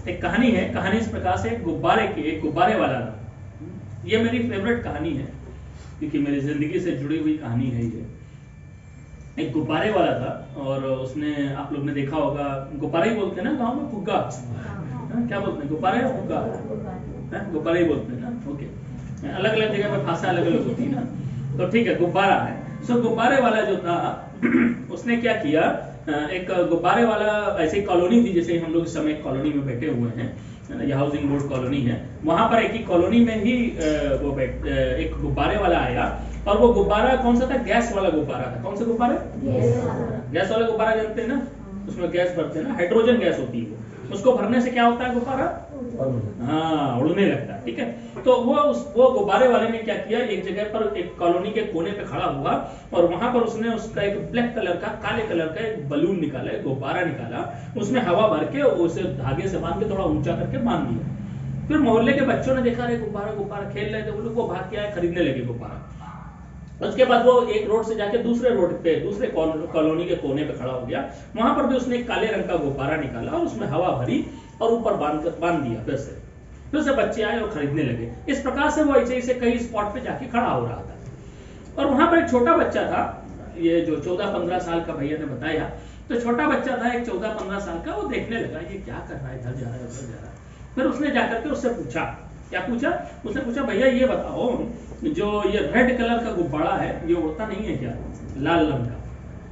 एक कहानी है, कहानी इस प्रकार से, एक गुब्बारे वाला था। ये मेरी फेवरेट कहानी है क्योंकि मेरी जिंदगी से जुड़ी हुई कहानी है ये। एक गुब्बारे वाला था और उसने, आप लोग ने देखा होगा, गुब्बारे ही बोलते हैं ना गांव में, फुग्गा, क्या बोलते हैं, गुब्बारे या फुग्गा? गुब्बारे ही बोलते हैं ना, ओके। अलग अलग जगह पे भाषा अलग अलग होती है ना, तो ठीक है, गुब्बारा है। सो गुब्बारे वाला जो था उसने क्या किया, एक गुब्बारे वाला, ऐसी कॉलोनी थी जैसे हम लोग इस समय कॉलोनी में बैठे हुए हैं, ये हाउसिंग बोर्ड कॉलोनी है, वहां पर एक ही कॉलोनी में ही एक गुब्बारे वाला आया। और वो गुब्बारा कौन सा था? गैस वाला गुब्बारा था। कौन सा गुब्बारा? गैस वाला गुब्बारा, जानते हैं ना, उसमें गैस भरते हैं ना, हाइड्रोजन गैस होती है वो, उसको भरने से क्या होता है, गुब्बारा हाँ उड़ने लगता है, ठीक है। तो वो गुब्बारे वाले ने क्या किया, एक जगह पर एक कॉलोनी के कोने पे खड़ा हुआ और वहां पर उसने उसका एक ब्लैक कलर का, काले कलर का एक बलून निकाला, एक गुब्बारा निकाला, उसमें हवा भर के उसे धागे से बांध के थोड़ा ऊंचा करके बांध दिया। फिर मोहल्ले के बच्चों ने देखा, अरे गुब्बारा गुब्बारा खेल रहे थे वो लोग, वो भाग के आए, खरीदने लगे गुब्बारा। उसके बाद वो एक रोड से जाके दूसरे रोड पे, दूसरे कॉलोनी के कोने पे खड़ा हो गया, वहां पर भी उसने एक काले रंग का गुब्बारा निकाला और उसमें हवा भरी और ऊपर बांध दिया। फिर से बच्चे आए और खरीदने लगे। इस प्रकार से वो ऐसे कई स्पॉट पे जाके खड़ा हो रहा था। और वहां पर एक छोटा बच्चा था, ये जो 14-15 साल का भैया ने बताया, तो छोटा बच्चा था एक 14-15 साल का, वो देखने लगा ये क्या कर रहा है, इधर जा रहा है उधर जा रहा है। फिर उसने जाकर के उससे पूछा, क्या पूछा? उसने पूछा, भैया ये बताओ, जो ये रेड कलर का गुब्बारा है ये उड़ता नहीं है क्या, लाल रंग का?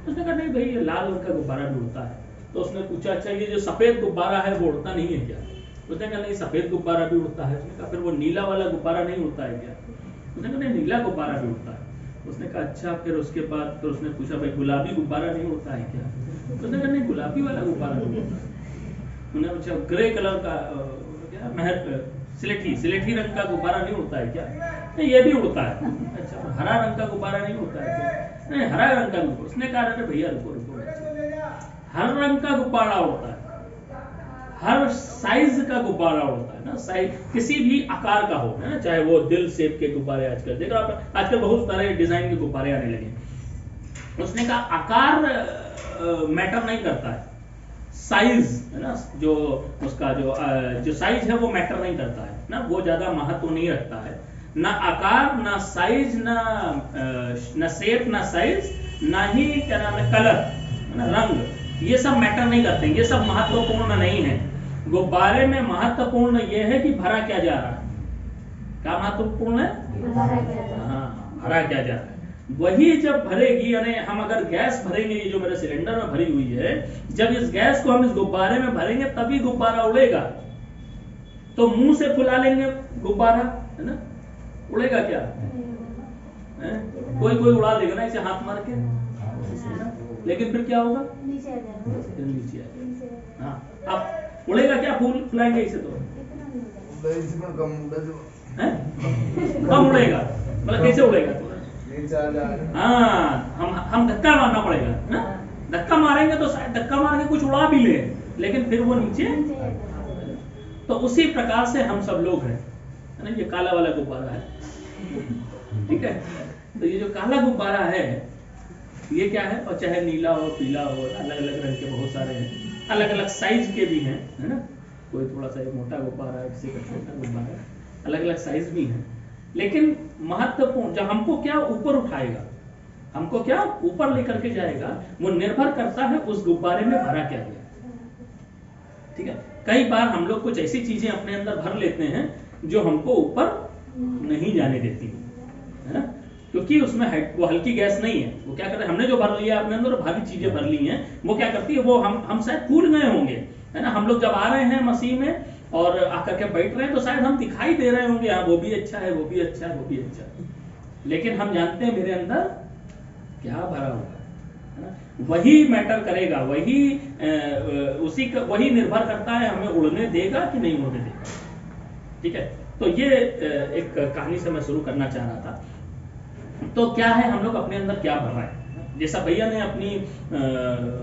उसने कहा नहीं भाई, ये लाल रंग का गुब्बारा भी उड़ता है। तो उसने पूछा, अच्छा ये जो सफेद गुब्बारा है वो उड़ता नहीं है क्या? उसने कहा नहीं, सफेद गुब्बारा भी उड़ता है। उसने कहा फिर वो नीला वाला गुब्बारा नहीं उड़ता है क्या? उसने कहा नहीं, नीला गुब्बारा भी उड़ता है। उसने कहा अच्छा। फिर उसके बाद फिर उसने पूछा, भाई गुलाबी गुब्बारा नहीं उड़ता है क्या? उसने कहा नहीं, गुलाबी वाला गुब्बारा नहीं उड़ता है। उन्होंने पूछा ग्रे कलर का, क्या सिलेटी रंग का गुब्बारा नहीं उड़ता है क्या? नहीं, ये भी उड़ता है। अच्छा, हरा रंग का गुब्बारा नहीं उड़ता है क्या? नहीं, हरा रंग का गुब्बारा। उसने कहा अरे भैया रुको रुको, हर रंग का गुब्बारा उड़ता है, हर साइज का गुब्बारा उड़ता है ना, साइज किसी भी आकार का हो, है ना, चाहे वो दिल शेप के गुब्बारे, आजकल देखो आप, आजकल बहुत सारे डिजाइन के गुब्बारे आने लगे। उसने कहा आकार मैटर नहीं करता है, साइज है ना, जो उसका जो साइज है वो मैटर नहीं करता है ना, वो ज्यादा महत्व नहीं रखता है। ना आकार, ना साइज, ना शेप, ना साइज, ना ही क्या नाम है कलर, ना रंग, ये सब मैटर नहीं करते, ये सब महत्वपूर्ण नहीं है। गुब्बारे में महत्वपूर्ण ये है कि भरा क्या जा रहा है। क्या महत्वपूर्ण है? हाँ, भरा क्या जा रहा है। वही जब भरेगी, यानी हम अगर गैस भरेंगे, ये जो मेरे सिलेंडर में भरी हुई है, जब इस गैस को हम इस गुब्बारे में भरेंगे तभी गुब्बारा उड़ेगा। तो मुंह से फुला लेंगे गुब्बारा, है ना, उड़ेगा क्या? कोई उड़ा देगा ना इसे हाथ मार के, लेकिन फिर क्या होगा? नीचे आएगा। हाँ, अब उड़ेगा क्या? फुलाएंगे इसे तो कम उड़ेगा, मतलब कैसे उड़ेगा? हाँ, हम धक्का मारना पड़ेगा ना, धक्का मारेंगे तो शायद धक्का मार के कुछ उड़ा भी ले, लेकिन फिर वो नीचे। तो उसी प्रकार से हम सब लोग हैं, है ना। ये काला वाला गुब्बारा है, ठीक है। तो ये जो काला गुब्बारा है ये क्या है, और चाहे नीला हो, पीला हो, अलग अलग रंग के बहुत सारे हैं, अलग अलग साइज के भी हैं, है ना। कोई थोड़ा सा मोटा गुब्बारा है, किसी का छोटा गुब्बारा है, अलग अलग साइज भी हैं। लेकिन महत्वपूर्ण, जब हमको क्या ऊपर उठाएगा, हमको क्या ऊपर लेकर के जाएगा, वो निर्भर करता है उस गुब्बारे में भरा क्या गया, ठीक है। कई बार हम लोग कुछ ऐसी चीजें अपने अंदर भर लेते हैं जो हमको ऊपर नहीं जाने देती, है ना, क्योंकि उसमें वो हल्की गैस नहीं है। वो क्या करते हैं, हमने जो भर लिया अपने अंदर, भारी चीजें भर ली हैं, वो क्या करती है, वो हम शायद भूल गए होंगे, है ना। हम लोग जब आ रहे हैं मसीह में और आकर के बैठ रहे हैं तो शायद हम दिखाई दे रहे होंगे, हाँ वो भी अच्छा है, वो भी अच्छा है, वो भी अच्छा है, लेकिन हम जानते हैं मेरे अंदर क्या भरा हुआ है ना। वही मैटर करेगा, वही निर्भर करता है हमें उड़ने देगा कि नहीं उड़ने देगा, ठीक है। तो ये एक कहानी से मैं शुरू करना चाह रहा था। तो क्या है, हम लोग अपने अंदर क्या भर रहे हैं, जैसा भैया ने अपनी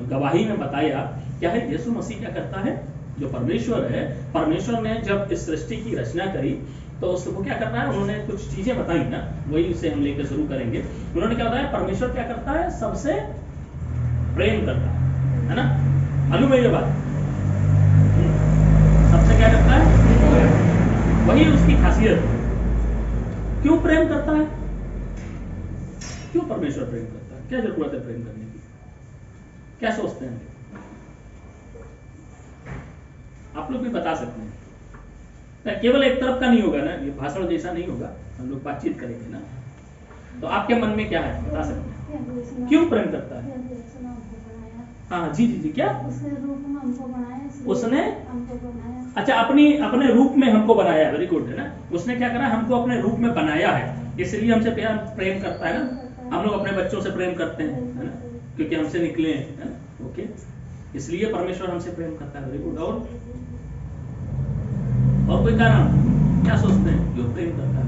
गवाही में बताया, क्या है, यीशु मसीह क्या करता है, जो परमेश्वर है, परमेश्वर ने जब इस सृष्टि की रचना करी तो वो क्या करता है, उन्होंने कुछ चीजें बताई ना, वही से हम लेकर शुरू करेंगे। उन्होंने क्या बताया, परमेश्वर क्या करता है, सबसे प्रेम करता है ना, मालूम है ये बात, सबसे क्या खासियत है। क्यों प्रेम करता है? क्यों परमेश्वर प्रेम करता है? क्या जरूरत है प्रेम करने की? क्या सोचते हैं? आप लोग भी बता सकते हैं। केवल एक तरफ का नहीं होगा ना, ये भाषण जैसा नहीं होगा, हम लोग बातचीत करेंगे ना। तो आपके मन में क्या है बता सकते हैं, क्यों प्रेम करता है? हाँ जी जी जी, क्या उसने रूप में हमको बनाया, उसने हमको बनाया, अच्छा अपने रूप में हमको बनाया, वेरी गुड है ना। उसने क्या करा, हमको अपने रूप में बनाया है, इसलिए हमसे प्रेम करता है ना। हम लोग अपने बच्चों से प्रेम करते हैं है ना, क्योंकि हमसे निकले हैं है ना। ओके, इसलिए परमेश्वर हमसे प्रेम करता है, वेरी गुड। और कोई कारण क्या सोचते हैं क्यों प्रेम करता है?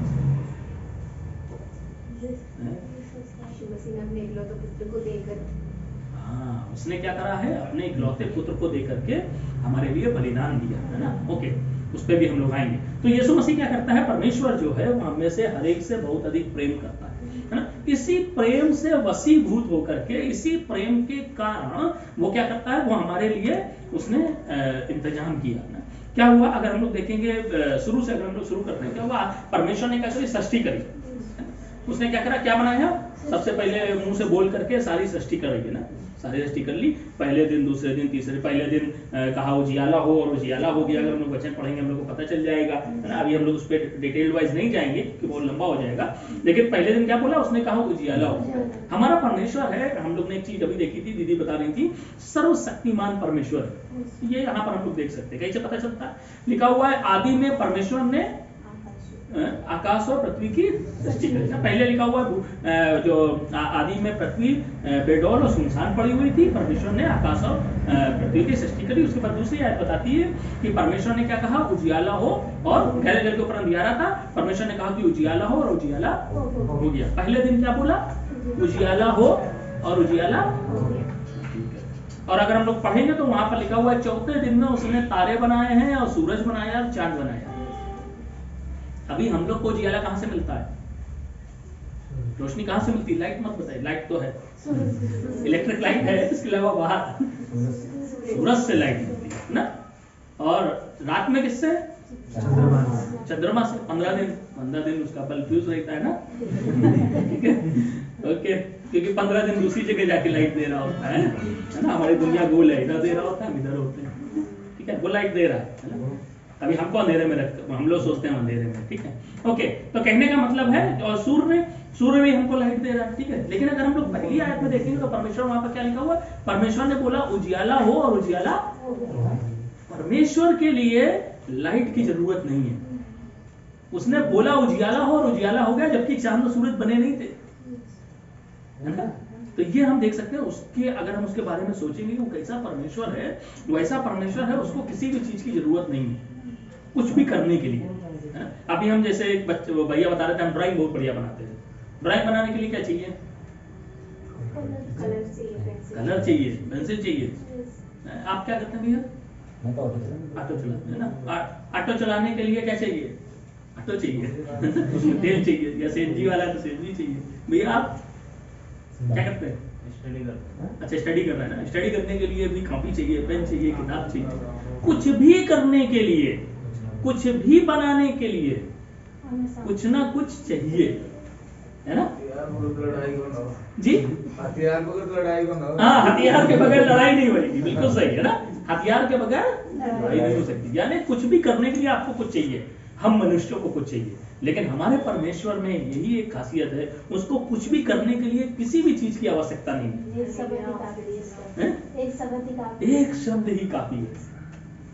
हाँ, उसने क्या करा है, अपने इकलौते पुत्र को देकर के हमारे लिए बलिदान दिया है ना। ओके, उस पर भी हम लोग आएंगे। तो यीशु मसीह क्या करता है, परमेश्वर जो है वो हम में से हर एक से बहुत अधिक प्रेम करता है ना। इसी प्रेम से वशीभूत होकर के, इसी प्रेम के कारण वो क्या करता है, वो हमारे लिए उसने इंतजाम किया ना। क्या हुआ, अगर हम लोग देखेंगे शुरू से, अगर हम लोग शुरू करते हैं, क्या हुआ, परमेश्वर ने क्या करी, सृष्टि करी। उसने क्या करा, क्या बनाया, सबसे पहले मुंह से बोल करके सारी सृष्टि करेगी ना, सारी सृष्टि कर ली। पहले दिन, दूसरे दिन, तीसरे, पहले दिन कहा उजियाला हो, और उजियाला हो गया। अगर हम लोग वचन पढ़ेंगे हम लोग को पता चल जाएगा है ना। अभी हम लोग उस पर डिटेल वाइज नहीं जाएंगे क्योंकि बहुत लंबा हो जाएगा, लेकिन पहले दिन क्या बोला उसने, कहा उजियाला हो। हमारा परमेश्वर है, हम लोग ने एक चीज अभी देखी थी, दीदी बता रही थी, सर्वशक्तिमान परमेश्वर। ये यहाँ पर हम लोग देख सकते हैं, कैसे पता चलता है, लिखा हुआ है आदि में परमेश्वर ने आकाश और पृथ्वी की सृष्टि करी। पहले लिखा हुआ जो आदि में पृथ्वी बेडौल और सुनसान पड़ी हुई थी, परमेश्वर ने आकाश और पृथ्वी की सृष्टि करी। उसके बाद दूसरी आयत बताती है कि परमेश्वर ने क्या कहा, उजियाला हो, और गहरे जल के ऊपर अंधियारा था, परमेश्वर ने कहा कि उजियाला हो, और उजियाला हो गया। पहले दिन क्या बोला, उजियाला हो, और उजियाला हो गया। और अगर हम लोग पढ़ेंगे तो वहां पर लिखा हुआ है चौथे दिन में उसने तारे बनाए हैं, और सूरज बनाया, और चांद बनाया। अभी हम लोग को उजियाला कहां से मिलता है, रोशनी कहां से मिलती है? लाइट मत बताइए, लाइट तो है, इलेक्ट्रिक लाइट है, इसके अलावा बाहर सूरज से लाइट मिलती है ना। और रात में किससे, चंद्रमा से। 15 दिन उसका बल्ब फ्यूज रहता है ना। ठीक है, ओके, क्योंकि 15 दिन दूसरी जगह जाके लाइट दे रहा होता है ना। हमारी दुनिया गोल है, इधर दे रहा होता है, हम इधर होते हैं, ठीक है, वो लाइट दे रहा है ना। अभी हमको अंधेरे में रख, हम लोग सोचते हैं अंधेरे में, ठीक है, ओके। तो कहने का मतलब है, और सूर्य भी हमको लाइट दे रहा है, ठीक है। लेकिन अगर हम लोग पहली आयत में देखेंगे तो परमेश्वर वहां पर क्या लिखा हुआ है, परमेश्वर ने बोला उजियाला हो, और उजियाला। परमेश्वर के लिए लाइट की जरूरत नहीं है, उसने बोला उजियाला हो, और उजियाला हो गया, जबकि चांद और सूरज बने नहीं थे, है ना। तो ये हम देख सकते हैं उसके, अगर हम उसके बारे में सोचेंगे वो कैसा परमेश्वर है, वैसा परमेश्वर है, उसको किसी भी चीज की जरूरत नहीं है कुछ भी करने के लिए, है ना। अभी हम जैसे एक बच्चे, भैया बता रहे थे, हम ड्राइंग बहुत बढ़िया बनाते हैं। ड्राइंग बनाने के लिए क्या चाहिए, कलर चाहिए, पेंसिल चाहिए। आप क्या करते हैं भैया, ऑटो चलाते हैं ना। ऑटो चलाने के लिए क्या चाहिए, ऑटो चाहिए। उसमें तेल चाहिए, या सीएनजी वाला तो सीएनजी चाहिए। भैया आप क्या करते हैं, स्टडी करते हैं। अच्छा, स्टडी कर रहे हैं ना, स्टडी करने के लिए भी कॉपी चाहिए, पेन चाहिए, किताब चाहिए। कुछ भी करने के लिए, कुछ भी बनाने के लिए कुछ ना कुछ चाहिए, है ना जी। हथियार बगैर लड़ाई बनाओ। हाँ, हथियार के बगैर लड़ाई नहीं बनेगी, बिल्कुल सही है ना। हथियार के बगैर लड़ाई नहीं हो सकती, यानी कुछ भी करने के लिए आपको कुछ चाहिए। हम मनुष्यों को कुछ चाहिए, लेकिन हमारे परमेश्वर में यही एक खासियत है, उसको कुछ भी करने के लिए किसी भी चीज की आवश्यकता नहीं है। एक शब्द ही काफी है,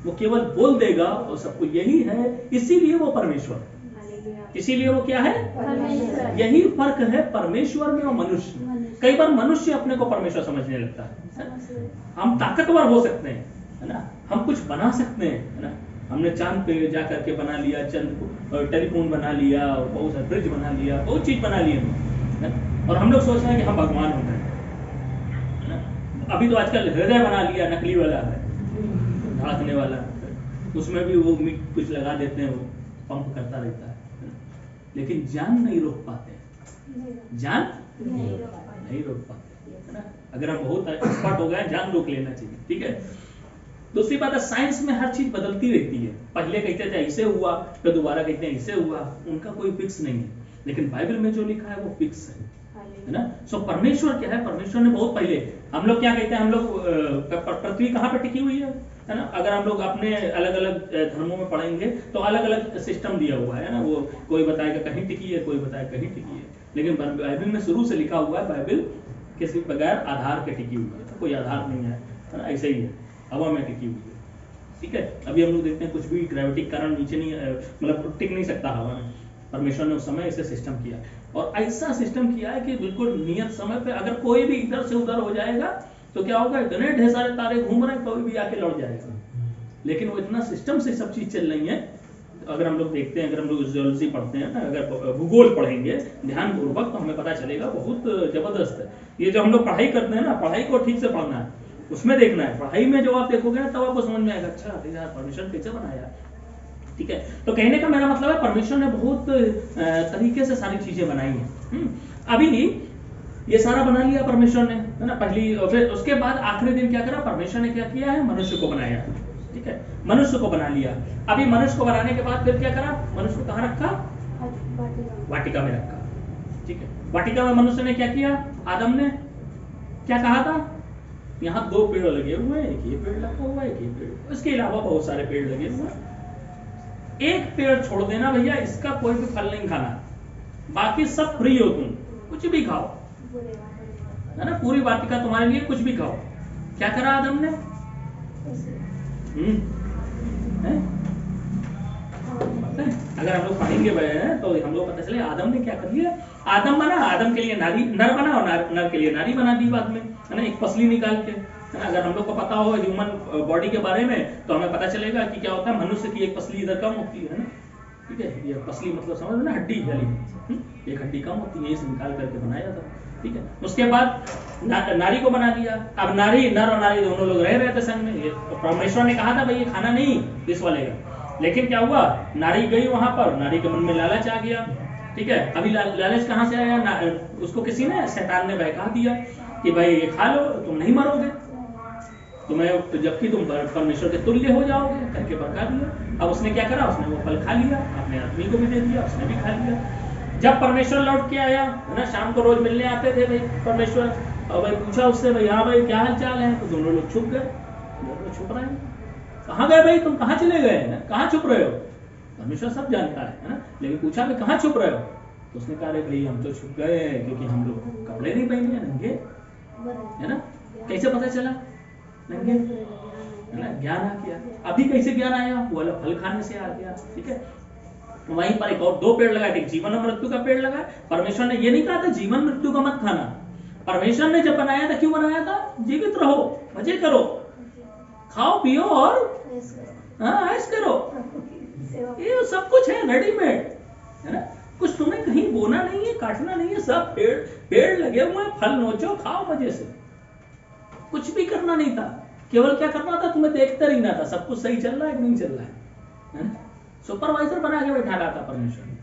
वो केवल बोल देगा और सबको, यही है। इसीलिए वो परमेश्वर, इसीलिए वो क्या है, यही फर्क है परमेश्वर में और मनुष्य। कई बार मनुष्य अपने को परमेश्वर समझने लगता है। हम ताकतवर हो सकते हैं, है ना, हम कुछ बना सकते हैं, है ना। हमने चांद पे जा करके बना लिया, टेलीफोन बना लिया, बहुत सारा फ्रिज बना लिया, बहुत चीज बना ली हमने, और हम लोग सोच रहे हैं कि हम भगवान हो गए, है ना। अभी तो आजकल हृदय बना लिया, नकली वाला है, धड़कने वाला, उसमें भी वो कुछ लगा देते हैं, वो पंप करता रहता है, लेकिन जान नहीं रोक पाते, जान नहीं रोक पाते, है ना। अगर हम बहुत एक्सपर्ट हो गए, जान रोक लेना चाहिए, ठीक है। दूसरी बात है, साइंस में हर चीज बदलती रहती है। पहले कहते थे ऐसे हुआ, फिर दोबारा कहते हैं ऐसे हुआ, उनका कोई फिक्स नहीं है। लेकिन बाइबल में जो लिखा है वो फिक्स है ना। सो परमेश्वर क्या है, परमेश्वर ने बहुत पहले, हम लोग क्या कहते हैं, हम लोग पृथ्वी कहाँ पे टिकी हुई है ना। अगर हम लोग अपने अलग अलग धर्मों में पढ़ेंगे तो अलग अलग सिस्टम दिया हुआ है ना। वो कोई बताएगा कहीं टिकी है, कोई बताएगा कहीं टिकी है, लेकिन बाइबल में शुरू से लिखा हुआ है बाइबल किसी बगैर आधार के टिकी हुई है, कोई आधार नहीं है ना, ऐसे ही है, हवा में टिकी हुई है। ठीक है, अभी हम लोग देखते हैं कुछ भी ग्रेविटी के कारण नीचे नहीं, मतलब टिक नहीं सकता हवा में। परमेश्वर ने उस समय ऐसे सिस्टम किया, और ऐसा सिस्टम किया है कि बिल्कुल नियत समय पे अगर कोई भी इधर से उधर हो जाएगा तो क्या होगा, इतने ढेर सारे तारे घूम रहे हैं, कोई भी आके लौट जाएगा। लेकिन वो इतना सिस्टम से सब चीज चल रही है। अगर हम लोग देखते हैं, अगर हम लोग जियोलॉजी पढ़ते हैं ना, अगर भूगोल पढ़ेंगे ध्यान पूर्वक, तो हमें पता चलेगा बहुत जबरदस्त है। ये जो हम लोग पढ़ाई करते हैं ना, पढ़ाई को ठीक से पढ़ना है, उसमें देखना है। पढ़ाई में जो आप देखोगे ना, तब आपको समझ में आएगा, अच्छा यार परमेश्वर कैसे बनाया। ठीक है, तो कहने का मेरा मतलब है परमेश्वर ने बहुत तरीके से सारी चीजें बनाई हैं। अभी ये सारा बना लिया परमेश्वर ने, है ना, पहली, और फिर उसके बाद आखिरी दिन क्या करा, परमेश्वर ने क्या किया है, मनुष्य को बनाया। ठीक है, मनुष्य को बना लिया। अभी मनुष्य को बनाने के बाद फिर क्या करा, मनुष्य को कहाँ रखा, वाटिका में रखा। ठीक है, वाटिका में मनुष्य ने क्या किया, आदम ने क्या कहा था, यहाँ 2 पेड़ लगे हुए हैं, एक ये पेड़ लगा हुआ है, एक ये पेड़, इसके अलावा बहुत सारे पेड़ लगे हुए हैं, एक पेड़ छोड़ देना भैया, इसका कोई भी फल नहीं खाना, बाकी सब फ्री हो, तुम कुछ भी खाओ, है ना, पूरी वाटिका तुम्हारे लिए, कुछ भी खाओ। क्या करा आदम ने, अगर हम लोग पढ़ेंगे तो हम लोग पता चले आदम ने क्या कर लिया। आदम बना, आदम के लिए नारी, नर बना, और नर के लिए नारी बना दी बाद में, है ना, एक पसली निकाल के। अगर हम लोग को पता हो ह्यूमन बॉडी के बारे में, तो हमें पता चलेगा कि क्या होता है, मनुष्य की एक पसली इधर कम होती है ना। ठीक है, ये पसली मतलब समझ ना, हड्डी वाली, एक हड्डी कम होती है, इसे निकाल करके बनाया था। ठीक है, उसके बाद नारी को बना दिया। अब नारी, नर और नारी दोनों लोग रह रहे थे संग में। तो परमेश्वर ने कहा था भाई ये खाना नहीं इस वाले का, लेकिन क्या हुआ, नारी गई वहां पर, नारी के मन में लालच आ गया। ठीक है, अभी लालच कहां से आया, उसको किसी ने, शैतान ने बहका दिया कि भाई ये खा लो, तुम नहीं मरोगे, तुम्हें, जबकि तुम परमेश्वर के तुल्य हो जाओगे, करके बहका दिया। अब उसने क्या करा, उसने वो फल खा लिया, अपने आदमी को भी दे दिया, उसने भी खा लिया। जब परमेश्वर लौट के आया, है ना, शाम को रोज मिलने आते थे भाई परमेश्वर, और भाई पूछा उससे, भाई हाँ भाई क्या हाल चाल है, तो दोनों लोग छुप गए, छुप रहे हैं, कहाँ गए भाई, तुम कहाँ चले गए, कहाँ छुप रहे हो। परमेश्वर सब जानता है ना, लेकिन पूछा भाई कहाँ छुप रहे हो, तो उसने कहा, अरे भाई हम तो छुप गए क्योंकि हम लोग कपड़े नहीं पहने हैं, नंगे, है ना। कैसे पता चला, नंगे, है ना, ज्ञान आ गया। अभी कैसे ज्ञान आया, वो वाला फल खाने से आ गया। ठीक है, वहीं पर एक और 2 पेड़ लगाए थे, जीवन और मृत्यु का पेड़ लगाया। परमेश्वर ने ये नहीं कहा था जीवन मृत्यु का मत खाना, परमेश्वर ने जब बनाया था, क्यों बनाया था, जीवित रहो, मजे करो, खाओ पियो और ऐश करो, ये सब कुछ है रेडीमेड, है ना, कुछ तुम्हें कहीं बोना नहीं है, काटना नहीं है, सब पेड़ लगे हुए, फल नोचो, खाओ मजे से, कुछ भी करना नहीं था। केवल क्या करना था, तुम्हें देखते रहना था सब कुछ सही चल रहा है कि नहीं चल रहा है ना। सुपरवाइजर बना के बैठा रहा था परमेश्वर ने।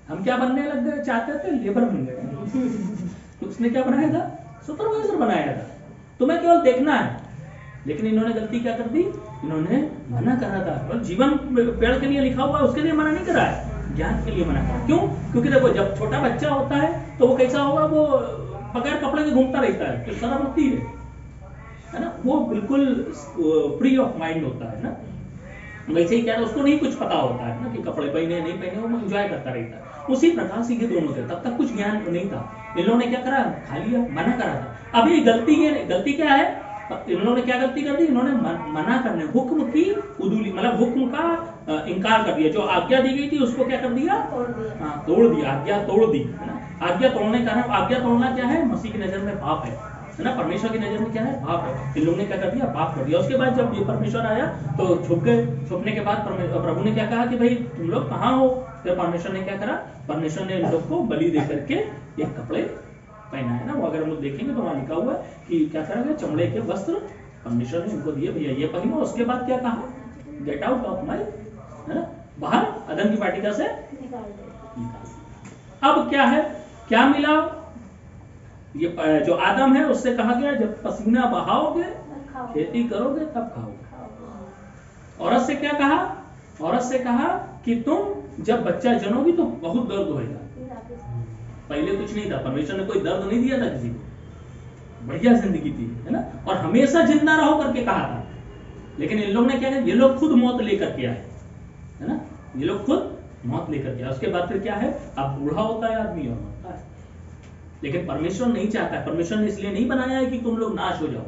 हम क्या बनने लग गए, चाहते थे लेबर बन गए। तो उसने क्या बनाया था, सुपरवाइजर बनाया था, तुम्हें केवल देखना है। लेकिन इन्होंने गलती क्या कर दी, इन्होंने मना करा था। जीवन पेड़ के लिए लिखा हुआ है, उसके लिए मना नहीं करा है, ज्ञान के लिए मना करा। क्यों, क्योंकि देखो जब छोटा बच्चा होता है तो वो कैसा होगा, वो बगैर कपड़े के घूमता रहता है, तो शर्म होती है ना, वो बिल्कुल फ्री ऑफ माइंड होता है ना। वैसे ही क्या है, उसको नहीं कुछ पता होता है ना कि कपड़े पहने नहीं पहने, वो एंजॉय करता रहता है। उसी प्रकार से ये दोनों थे, तब तक कुछ ज्ञान नहीं था। इन लोगों ने क्या करा, खा लिया, मना करा था। अभी गलती क्या है, इन्होंने क्या गलती कर दी, इन्होंने मना करने, हुक्म की उदूली, मतलब हुक्म का इनकार कर दिया। जो आज्ञा दी गई थी उसको क्या कर दिया, तोड़ दिया, आज्ञा तोड़ दी, है ना। आज्ञा तोड़ने का, आज्ञा तोड़ना क्या है, मसीह की नजर में पाप है ना, परमेश्वर की नजर में क्या है, पाप है। इन लोगों ने क्या कर दिया, पाप कर दिया। उसके बाद जब ये परमेश्वर आया तो छुप गए। छुपने के बाद प्रभु ने क्या कहा कि भाई तुम लोग कहाँ हो। फिर परमेश्वर ने क्या करा, परमेश्वर ने इन लोग को बलि दे करके एक कपड़े पहना है ना। वो अगर हम लोग देखेंगे तो वहां लिखा हुआ है कि क्या करा गया, चमड़े के वस्त्र परमेश्वर ने उनको दिए, भैया ये पहनो। उसके बाद क्या कहा, गेट आउट ऑफ माई, है ना, बाहर अदन की वाटिका से निकाल। अब क्या है, क्या मिला, ये जो आदम है उससे कहा गया जब पसीना बहाओगे, खेती करोगे तब खाओगे। औरत से क्या कहा? औरत से कहा कि तुम जब बच्चा जनोगी तो बहुत दर्द होगा। पहले कुछ नहीं था, परमेश्वर ने कोई दर्द नहीं दिया था किसी को, बढ़िया जिंदगी थी, है ना, और हमेशा जिंदा रहो करके कहा था। लेकिन इन लोग ने क्या किया? ये लोग खुद मौत लेकर के आए, है ना, ये लोग खुद मौत लेकर के आए। उसके बाद फिर क्या है? अब बूढ़ा होता है आदमी और मरता है। लेकिन परमेश्वर नहीं चाहता, परमेश्वर ने इसलिए नहीं बनाया है कि तुम लोग नाश हो जाओ,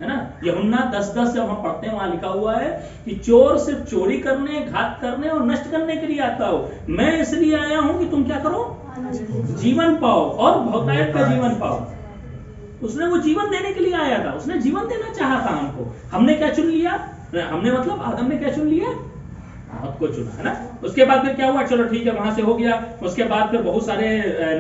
है ना। यूहन्ना 10:10 जब हम पढ़ते हैं वहां लिखा हुआ है कि चोर सिर्फ चोरी करने, घात करने और नष्ट करने के लिए आता हो, मैं इसलिए आया हूं कि तुम क्या करो? जीवन पाओ और बहुतायत का जीवन पाओ। उसने वो जीवन देने के लिए आया था, उसने जीवन देना चाहा था हमको। हमने क्या चुन लिया? हमने मतलब आदम ने क्या चुन लिया? मौत को चुना, है ना। उसके बाद फिर क्या हुआ? चलो ठीक है, वहां से हो गया। उसके बाद फिर बहुत सारे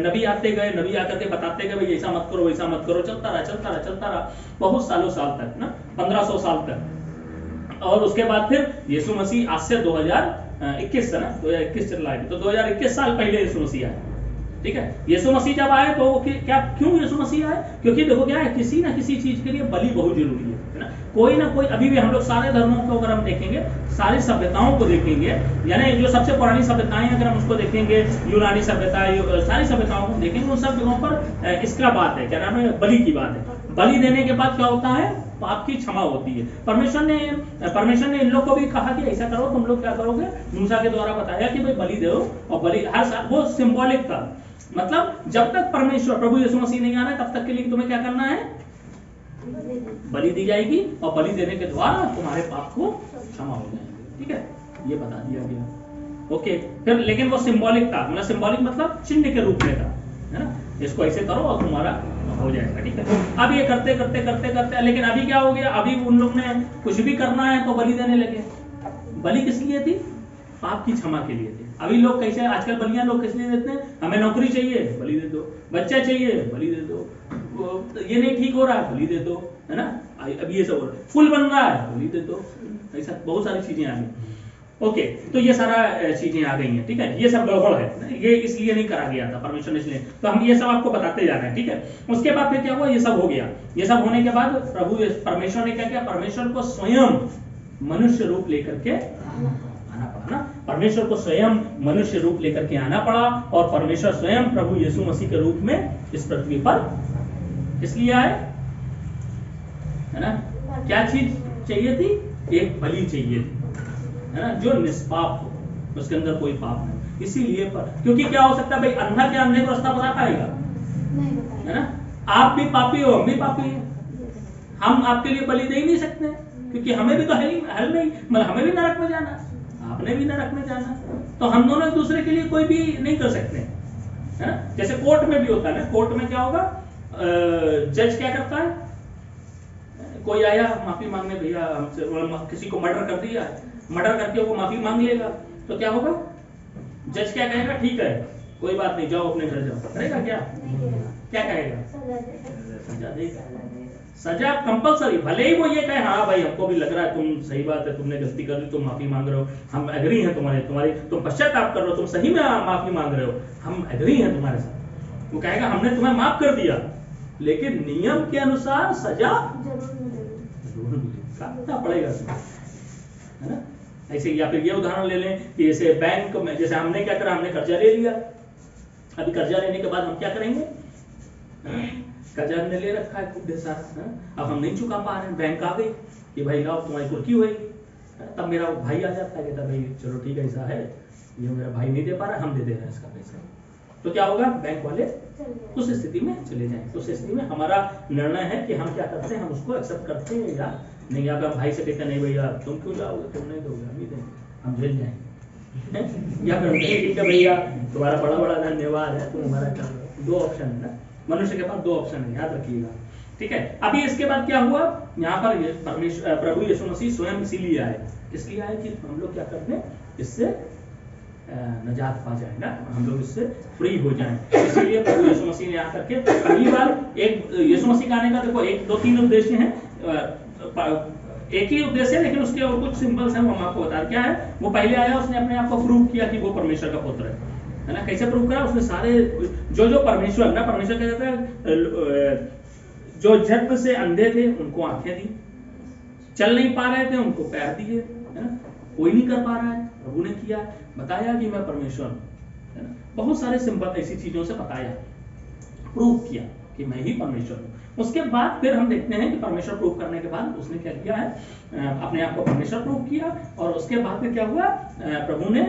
नबी आते गए, नबी आकर के बताते गए भाई ऐसा मत करो, वैसा मत करो। चलता रहा बहुत सालों साल तक ना, 1500 साल तक। और उसके बाद फिर यीशु मसीह आज से 2021 है ना, 2021 चल रहा है, तो 2021 साल पहले यीशु मसीह आए, ठीक है। यीशु मसीह जब आए तो क्या, क्यों यीशु मसीह आए? क्योंकि देखो क्या है, किसी ना किसी चीज के लिए बलि बहुत जरूरी है ना। कोई ना कोई, अभी भी हम लोग सारे धर्मों को अगर हम देखेंगे, सारी सभ्यताओं को देखेंगे, यानी जो सबसे पुरानी सभ्यताएं अगर हम उसको देखेंगे, यूनानी सभ्यता, सारी सभ्यताओं को देखेंगे, उन सब जगहों पर इसका बात है, क्या नाम है, बलि की बात है। बलि देने के बाद क्या होता है? पाप की क्षमा होती है। परमेश्वर ने इन लोग को भी कहा कि ऐसा करो, तुम लोग क्या करोगे? मूसा के द्वारा बताया कि भाई बलि दो, और बलि हर साल, वो सिंबॉलिक था, मतलब जब तक परमेश्वर प्रभु यीशु मसीह नहीं आ रहा है तब तक के लिए तुम्हें क्या करना है? बलि दी जाएगी, और बलि देने के द्वारा तुम्हारे पाप को क्षमा हो जाएंगे, ठीक है, ये बता दिया गया। ओके, फिर लेकिन वो सिंबॉलिक था, मतलब सिंबॉलिक मतलब चिन्ह के रूप में था, है ना, इसको ऐसे करो और तुम्हारा हो जाएगा, ठीक है। अब ये करते करते करते करते, लेकिन अभी क्या हो गया? अभी उन लोग ने कुछ भी करना है तो बलि देने लगे। बलि किस लिए थी? पाप की क्षमा के लिए थे। अभी लोग कैसे आजकल बलियां लोग किस लिए देते हैं? हमें नौकरी चाहिए, बलि दे दो, बच्चा चाहिए, बलि दे दो, ये नहीं ठीक हो रहा है, बलि दे दो, है ना। अब ये सब फुल बन रहा है, बलि दे दो, ऐसा बहुत सारी चीजें आ गई। ओके, तो ये सारा चीजें आ गई हैं, ठीक है। ये सब गड़बड़ है, ये इसलिए नहीं करा गया था परमेश्वर ने, इसलिए तो हम ये सब आपको बताते जा रहे हैं, ठीक है। उसके बाद फिर क्या हुआ? ये सब हो गया। ये सब होने के बाद परमेश्वर ने क्या किया? परमेश्वर को स्वयं मनुष्य रूप लेकर के आना पड़ा ना, परमेश्वर को स्वयं मनुष्य रूप लेकर के आना पड़ा, और परमेश्वर स्वयं प्रभु यीशु मसीह के रूप में इस पृथ्वी पर इसलिए आए, है ना। क्या चीज चाहिए थी? एक बलि चाहिए थी, है ना, जो निष्पाप हो, उसके अंदर कोई पाप नहीं। इसीलिए क्योंकि क्या हो सकता है भाई, अंधा क्या अंधे को रास्ता बता पाएगा? है ना। आप भी पापी हो, हम भी पापी हैं, हम आपके लिए बलि दे ही नहीं सकते, क्योंकि हमें भी तो हल में, मतलब हमें भी नरक में जाना, आपने भी नरक में जाना, तो हम दोनों एक दूसरे के लिए कोई भी नहीं कर सकते, है ना। जैसे कोर्ट में भी होता है ना, कोर्ट में क्या होगा? जज क्या करता है? कोई आया माफी मांगने, भैया हमसे किसी को मर्डर कर दिया, मर्डर करके वो माफी मांग लेगा, तो क्या होगा? जज क्या कहेगा? ठीक है, कोई बात नहीं, जाओ अपने घर जाओ। करेगा क्या? क्या कहेगा? सजा देगा, सजा कंपलसरी। भले ही वो ये कहे हाँ भाई हमको भी लग रहा है तुम सही बात है, तुमने गलती कर दी, तुम माफी मांग रहे हो, हम एग्री हैं तुम्हारे तुम पश्चाताप कर रहे हो, तुम सही में माफी मांग रहे हो, हम एग्री हैं तुम्हारे साथ। वो कहेगा हमने तुम्हें माफ कर दिया, लेकिन नियम के अनुसार सजा जरूर काटना पड़ेगा, है ना। ऐसे, या फिर ये उदाहरण ले लें कि जैसे बैंक में, जैसे हमने क्या करा? हमने कर्जा ले लिया। अभी कर्जा लेने के बाद हम क्या करेंगे? कर्जा हमने ले रखा है खूब ढेर सारा, अब हम नहीं चुका पा रहे हैं, बैंक आ गई कि भाई लाओ तुम्हारी कुर्की होगी, तब मेरा भाई आ जाता है, कहता भाई चलो ठीक है, ऐसा है, ये मेरा भाई नहीं दे पा रहा, हम दे दे रहे हैं इसका पैसा। तो क्या होगा? बैंक वाले उस स्थिति में चले जाएंगे। उस स्थिति में हमारा निर्णय है कि हम क्या करते हैं, हम उसको एक्सेप्ट करते हैं या नहीं। या फिर भाई से कहते नहीं भैया तुम क्यों जाओगे, तुम नहीं दोगे, हम ही देंगे, हम जेल जाएंगे। या फिर ठीक है भैया तुम्हारा बड़ा बड़ा धन्यवाद है, तुम हमारा कर रहे हो। दो ऑप्शन है ना, मनुष्य के पास दो ऑप्शन है, याद रखिएगा, ठीक है। अभी इसके बाद क्या हुआ? यहाँ पर परमेश्वर प्रभु यीशु मसीह स्वयं इसीलिए आए, इसलिए आए कि हम लोग क्या करते हैं, इससे नजात पा जाए ना, हम लोग इससे फ्री हो जाएं। इसीलिए प्रभु यीशु मसीह ने आकर के पहली बार, एक यीशु मसीह का आने का देखो 1 2 3 उद्देश्य हैं, एक ही उद्देश्य है, लेकिन उसके और कुछ सिंबल्स हैं, वो हम आपको बता रहे। क्या है? वो पहले आया, उसने अपने आप को प्रूव किया कि वो परमेश्वर का पुत्र है ना। कैसे प्रूव करा? उसने सारे जो परमेश्वर ना, परमेश्वर क्या कहता है, जो जन्म से अंधे थे उनको आंखें दी, चल नहीं पा रहे थे उनको पैर दिए, है ना, कोई नहीं कर पा रहा है, प्रभु ने किया, बताया कि मैं परमेश्वर हूँ, है ना। बहुत सारे सिंपल ऐसी चीजों से बताया, प्रूव किया कि मैं ही परमेश्वर हूँ। उसके बाद फिर हम देखते हैं कि परमेश्वर प्रूव करने के बाद उसने क्या किया है, अपने आप को परमेश्वर प्रूव किया। और उसके बाद फिर क्या हुआ, प्रभु ने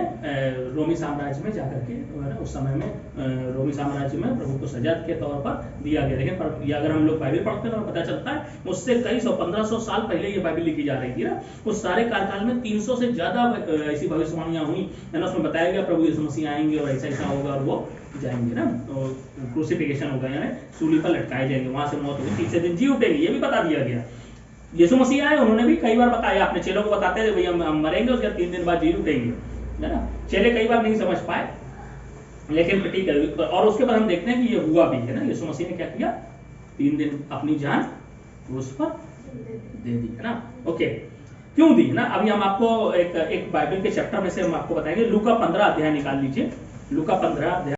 रोमी साम्राज्य में जाकर के, उस समय में रोमी साम्राज्य में प्रभु को सजा के तौर पर दिया गया। लेकिन ये अगर हम लोग बाइबल पढ़ते हैं तो पता चलता है उससे कई 1500 साल पहले ये बाइबल लिखी जा रही थी ना। उस सारे कार्यकाल में 300 से ज्यादा ऐसी भविष्यवाणियां हुई, है ना। उसमें बताया गया प्रभु यीशु मसीह आएंगे और ऐसा ऐसा होगा और वो जाएंगे ना, तो क्रूसिफिकेशन होगा, यानी सूली पर लटकाए जाएंगे, वहां से मौत होगी, तीसरे दिन जी उठेंगे, ये भी बता दिया गया। यीशु मसीह आए, उन्होंने भी कई बार बताया, अपने चेलों को बताते थे भैया हम मरेंगे, उसके 3 दिन बाद जी उठेंगे, है ना। चेले कई बार नहीं समझ पाए, लेकिन ठीक है। और उसके बाद हम देखते हैं कि ये हुआ भी, है ना। यीशु मसीह ने क्या किया, 3 दिन अपनी जान क्रूस पर दे दी, है ना। ओके, क्यों दी ना, अभी हम आपको एक बाइबल के चैप्टर में से हम आपको बताएंगे। लूका 15 अध्याय निकाल लीजिए, लूका 15 अध्याय।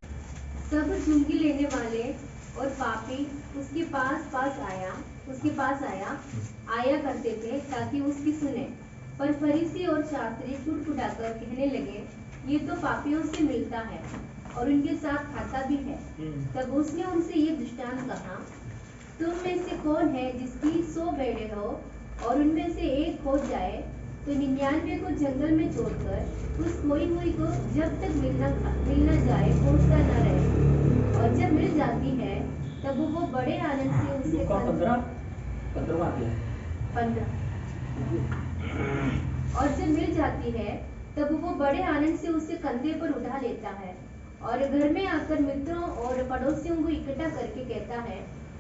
सब चुंगी लेने वाले और पापी उसके पास आया करते थे ताकि उसकी सुने। पर फरीसी और शास्त्री फुटफुटाकर कहने लगे, ये तो पापियों से मिलता है और उनके साथ खाता भी है। तब उसने उनसे ये दृष्टांत कहा, तुम में से कौन है जिसकी 100 भेड़ें हो और उनमें से एक खो जाए तो 99 को जंगल में छोड़कर उस खोई हुई को जब तक मिलना जाए खोजता न रहे। और जब मिल जाती है तब वो बड़े आनंद से उसे 15 और जब मिल जाती है तब वो बड़े आनंद से उसे कंधे पर उठा लेता है और घर में आकर मित्रों और पड़ोसियों को इकट्ठा करके कहता है,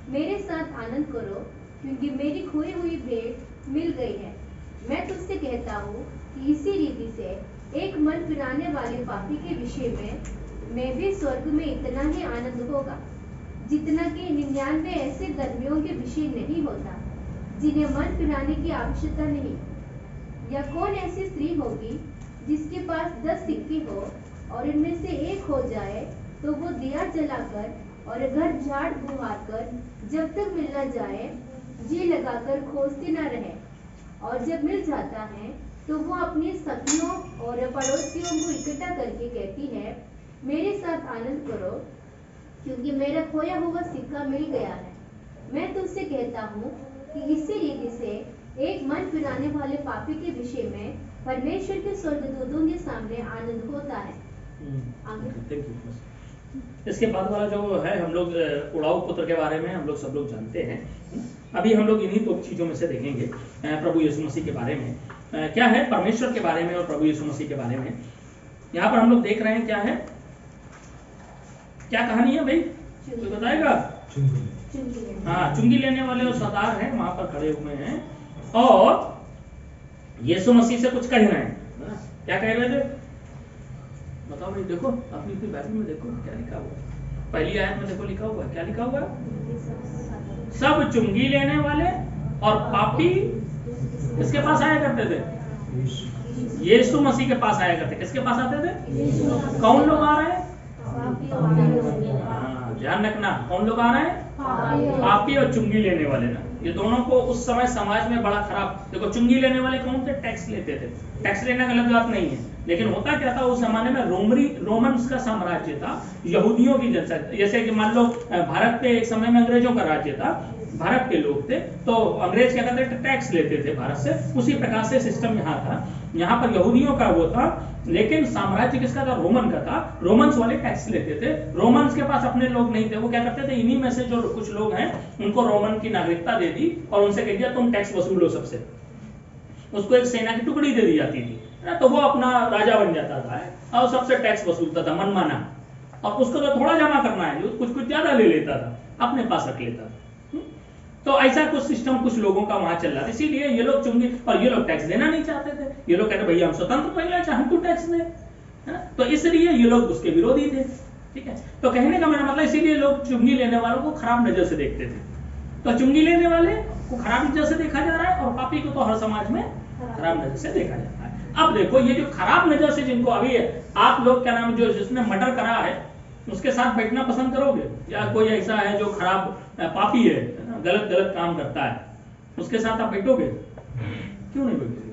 मेरे साथ आनंद करो क्योंकि मेरी खोई हुई भेड़ मिल गई है। मैं तुझसे कहता हूँ कि इसी रीति से एक मन फिराने वाले पापी के विषय में भी स्वर्ग में इतना ही आनंद होगा जितना कि 99 ऐसे धर्मियों के विषय नहीं होता जिन्हें मन फिराने की आवश्यकता नहीं। या कौन ऐसी स्त्री होगी जिसके पास 10 सिक्के हो और इनमें से एक हो जाए तो वो दिया जलाकर और घर झाड़ बुहार कर जब तक मिल न जाए जी लगाकर खोजती न रहे। और जब मिल जाता है तो वो अपनी सखियों और पड़ोसियों को इकट्ठा करके कहती है, मेरे साथ आनंद करो क्योंकि मेरा खोया हुआ सिक्का मिल गया है। मैं तुझसे कहता हूँ कि इसी रीति से एक मन फिराने वाले पापी के विषय में परमेश्वर के स्वर्गदूतों के सामने आनंद होता है। इसके बाद वाला जो है, हम लोग उड़ाऊ पुत्र के बारे में हम लोग सब लोग जानते हैं। अभी हम लोग इन्हीं दो चीजों में से देखेंगे, प्रभु यीशु मसीह के बारे में क्या है, परमेश्वर के बारे में और प्रभु यीशु मसीह के बारे में। यहाँ पर हम लोग देख रहे हैं क्या है, क्या कहानी है भाई, कोई बताएगा? हाँ, चुंगी लेने वाले और सरदार हैं वहां पर खड़े हुए हैं और यीशु मसीह से कुछ कह रहे हैं। क्या कह रहे थे, बताओ भाई। देखो अपनी बाइबल में देखो क्या लिखा हुआ है, पहली आयत में देखो लिखा हुआ है, क्या लिखा हुआ है, सब चुंगी लेने वाले और पापी किसके पास आया करते थे, यीशु मसीह के पास आया करते। किसके पास आते थे, कौन लोग आ रहे हैं, ध्यान रखना, कौन लोग आ रहे हैं, पापी और चुंगी लेने वाले ना। ये दोनों को उस समय समाज में बड़ा खराब, देखो चुंगी लेने वाले कौन थे, टैक्स लेते थे। टैक्स लेना गलत बात नहीं है, लेकिन होता क्या था उस जमाने में, रोमन्स का साम्राज्य था, यहूदियों की जनसंख्या। जैसे कि मान लो भारत पे एक समय में अंग्रेजों का राज्य था, भारत के लोग थे, तो अंग्रेज क्या करते थे, टैक्स लेते थे भारत से। उसी प्रकार से सिस्टम यहाँ था, यहाँ पर यहूदियों का वो था, लेकिन साम्राज्य किसका था, रोमन का था। रोमन्स वाले टैक्स लेते थे। रोमन्स के पास अपने लोग नहीं थे, वो क्या करते थे, इन्हीं में से जो कुछ लोग हैं उनको रोमन की नागरिकता दे दी और उनसे कह दिया तुम टैक्स वसूलो सबसे। उसको एक सेना की टुकड़ी दे दी जाती थी, तो वो अपना राजा बन जाता था और सबसे टैक्स वसूलता था मनमाना, और उसको तो थोड़ा जमा करना है, जो कुछ ज्यादा ले लेता था, अपने पास रख लेता था। तो ऐसा कुछ सिस्टम कुछ लोगों का वहां चल रहा था, इसीलिए ये लोग चुंगी, और ये लोग टैक्स देना नहीं चाहते थे। ये लोग कहते भैया हम स्वतंत्र महिला चाहे हम तो टैक्स दें, है ना। तो इसलिए ये लोग उसके विरोधी थे, ठीक है। तो कहने का मेरा मतलब, इसीलिए लोग चुंगी लेने वालों को खराब नजर से देखते थे। तो चुंगी लेने वाले को खराब नजर से देखा जा रहा है और पापी को तो हर समाज में खराब नजर से देखा जाता है। अब देखो ये जो खराब नजर से जिनको, अभी आप लोग क्या नाम, जो जिसने मर्डर करा है उसके साथ बैठना पसंद करोगे, या कोई ऐसा है जो खराब पापी है, गलत काम करता है, उसके साथ आप बैठोगे? क्यों नहीं बैठोगे?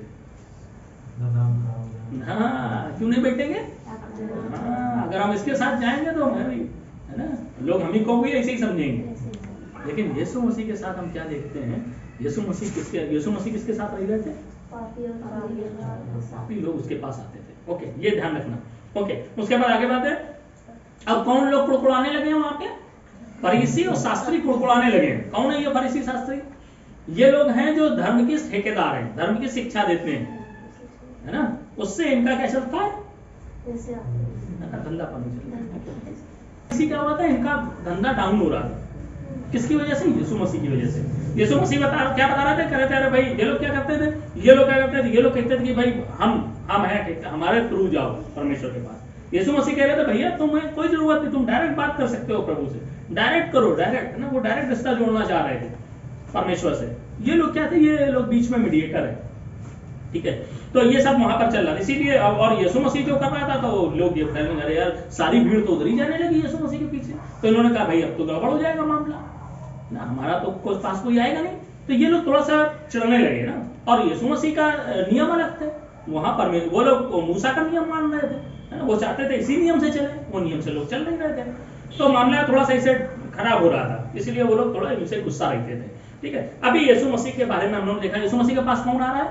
हाँ, क्यों नहीं बैठेंगे? हाँ, अगर हम इसके साथ जाएंगे तो हमें भी, है ना, लोग हम ही को भी ऐसे ही समझेंगे। लेकिन यीशु मसीह के साथ हम क्या देखते हैं? यीशु मसीह किसके साथ रह रहे थे? पापी लोग उसके पास आते थे। ओके, ये ध्यान रखना। ओके, उसके बाद आगे बात है, अब कौन लोग कुड़कुड़ाने लगे हैं वहां पे? फरीसी और शास्त्री कुड़कुड़ाने लगे हैं। कौन है ये फरीसी शास्त्री? ये लोग हैं जो धर्म के ठेकेदार हैं, धर्म की शिक्षा देते हैं, है ना। उससे इनका क्या चलता है? धंधापन चलता है। इसी क्या हो रहा था? इनका धंधा डाउन हो रहा था। किसकी वजह से? यीशु मसीह की वजह से। यीशु मसीह क्या बता रहे थे? कह रहे थे अरे भाई ये लोग क्या करते थे? ये लोग क्या करते थे? ये लोग कहते थे कि भाई हम हैं, हमारे थ्रू जाओ परमेश्वर के पास। यीशु मसीह कह रहे थे भैया तुम्हें कोई जरूरत नहीं, तुम डायरेक्ट बात कर सकते हो प्रभु से, डायरेक्ट करो, डायरेक्ट, है ना। वो डायरेक्ट रिश्ता जोड़ना चाह रहे थे परमेश्वर से। ये लोग क्या थे? ये लोग बीच में मीडिएटर है, ठीक है। तो ये सब वहां पर चल रहा था, इसीलिए और यीशु मसीह जो कर रहा था तो लोग ये कहने लगे यार सारी भीड़ तो उधर ही जाने लगी यीशु मसीह के पीछे। तो इन्होंने कहा भाई अब तो गड़बड़ हो जाएगा मामला ना, हमारा तो पास कोई आएगा नहीं। तो ये लोग थोड़ा सा चलने लगे ना। और यीशु मसीह का नियम अलग थे वहां पर। वो लोग मूसा का नियम मान रहे थे, है ना। वो चाहते थे इसी नियम से चले, वो नियम से लोग चल नहीं रहे थे। तो मामला थोड़ा सा इसे खराब हो रहा था, इसलिए वो लोग थोड़ा इनसे गुस्सा रहते थे, ठीक है। अभी यीशु मसीह के बारे में हम लोग देखा, यीशु मसीह के पास कौन आ रहा है?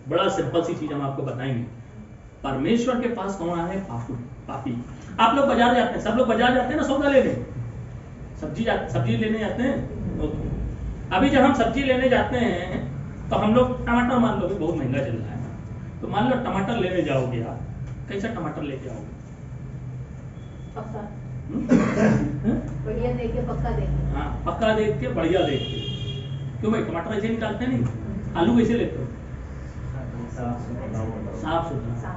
बड़ा सिंपल सी चीज हम आपको बताएंगे। परमेश्वर के पास कौन आ रहे हैं? पापी। आप लोग बाजार जाते हैं, सब लोग बाजार जाते हैं ना सौदा लेने, सब्जी लेने जाते हैं। अभी जब हम सब्जी लेने जाते हैं तो हम लोग टमाटर मान लो भी बहुत महंगा चल रहा है, तो मान लो टमाटर लेने जाओगे आप, कैसा टमाटर लेके आओगे? बढ़िया देख के, पक्का देख के। हाँ, पक्का देख के, बढ़िया देख के। क्यों भाई टमाटर ऐसे निकालते नहीं? आलू कैसे लेते हो? साफ सुथरा।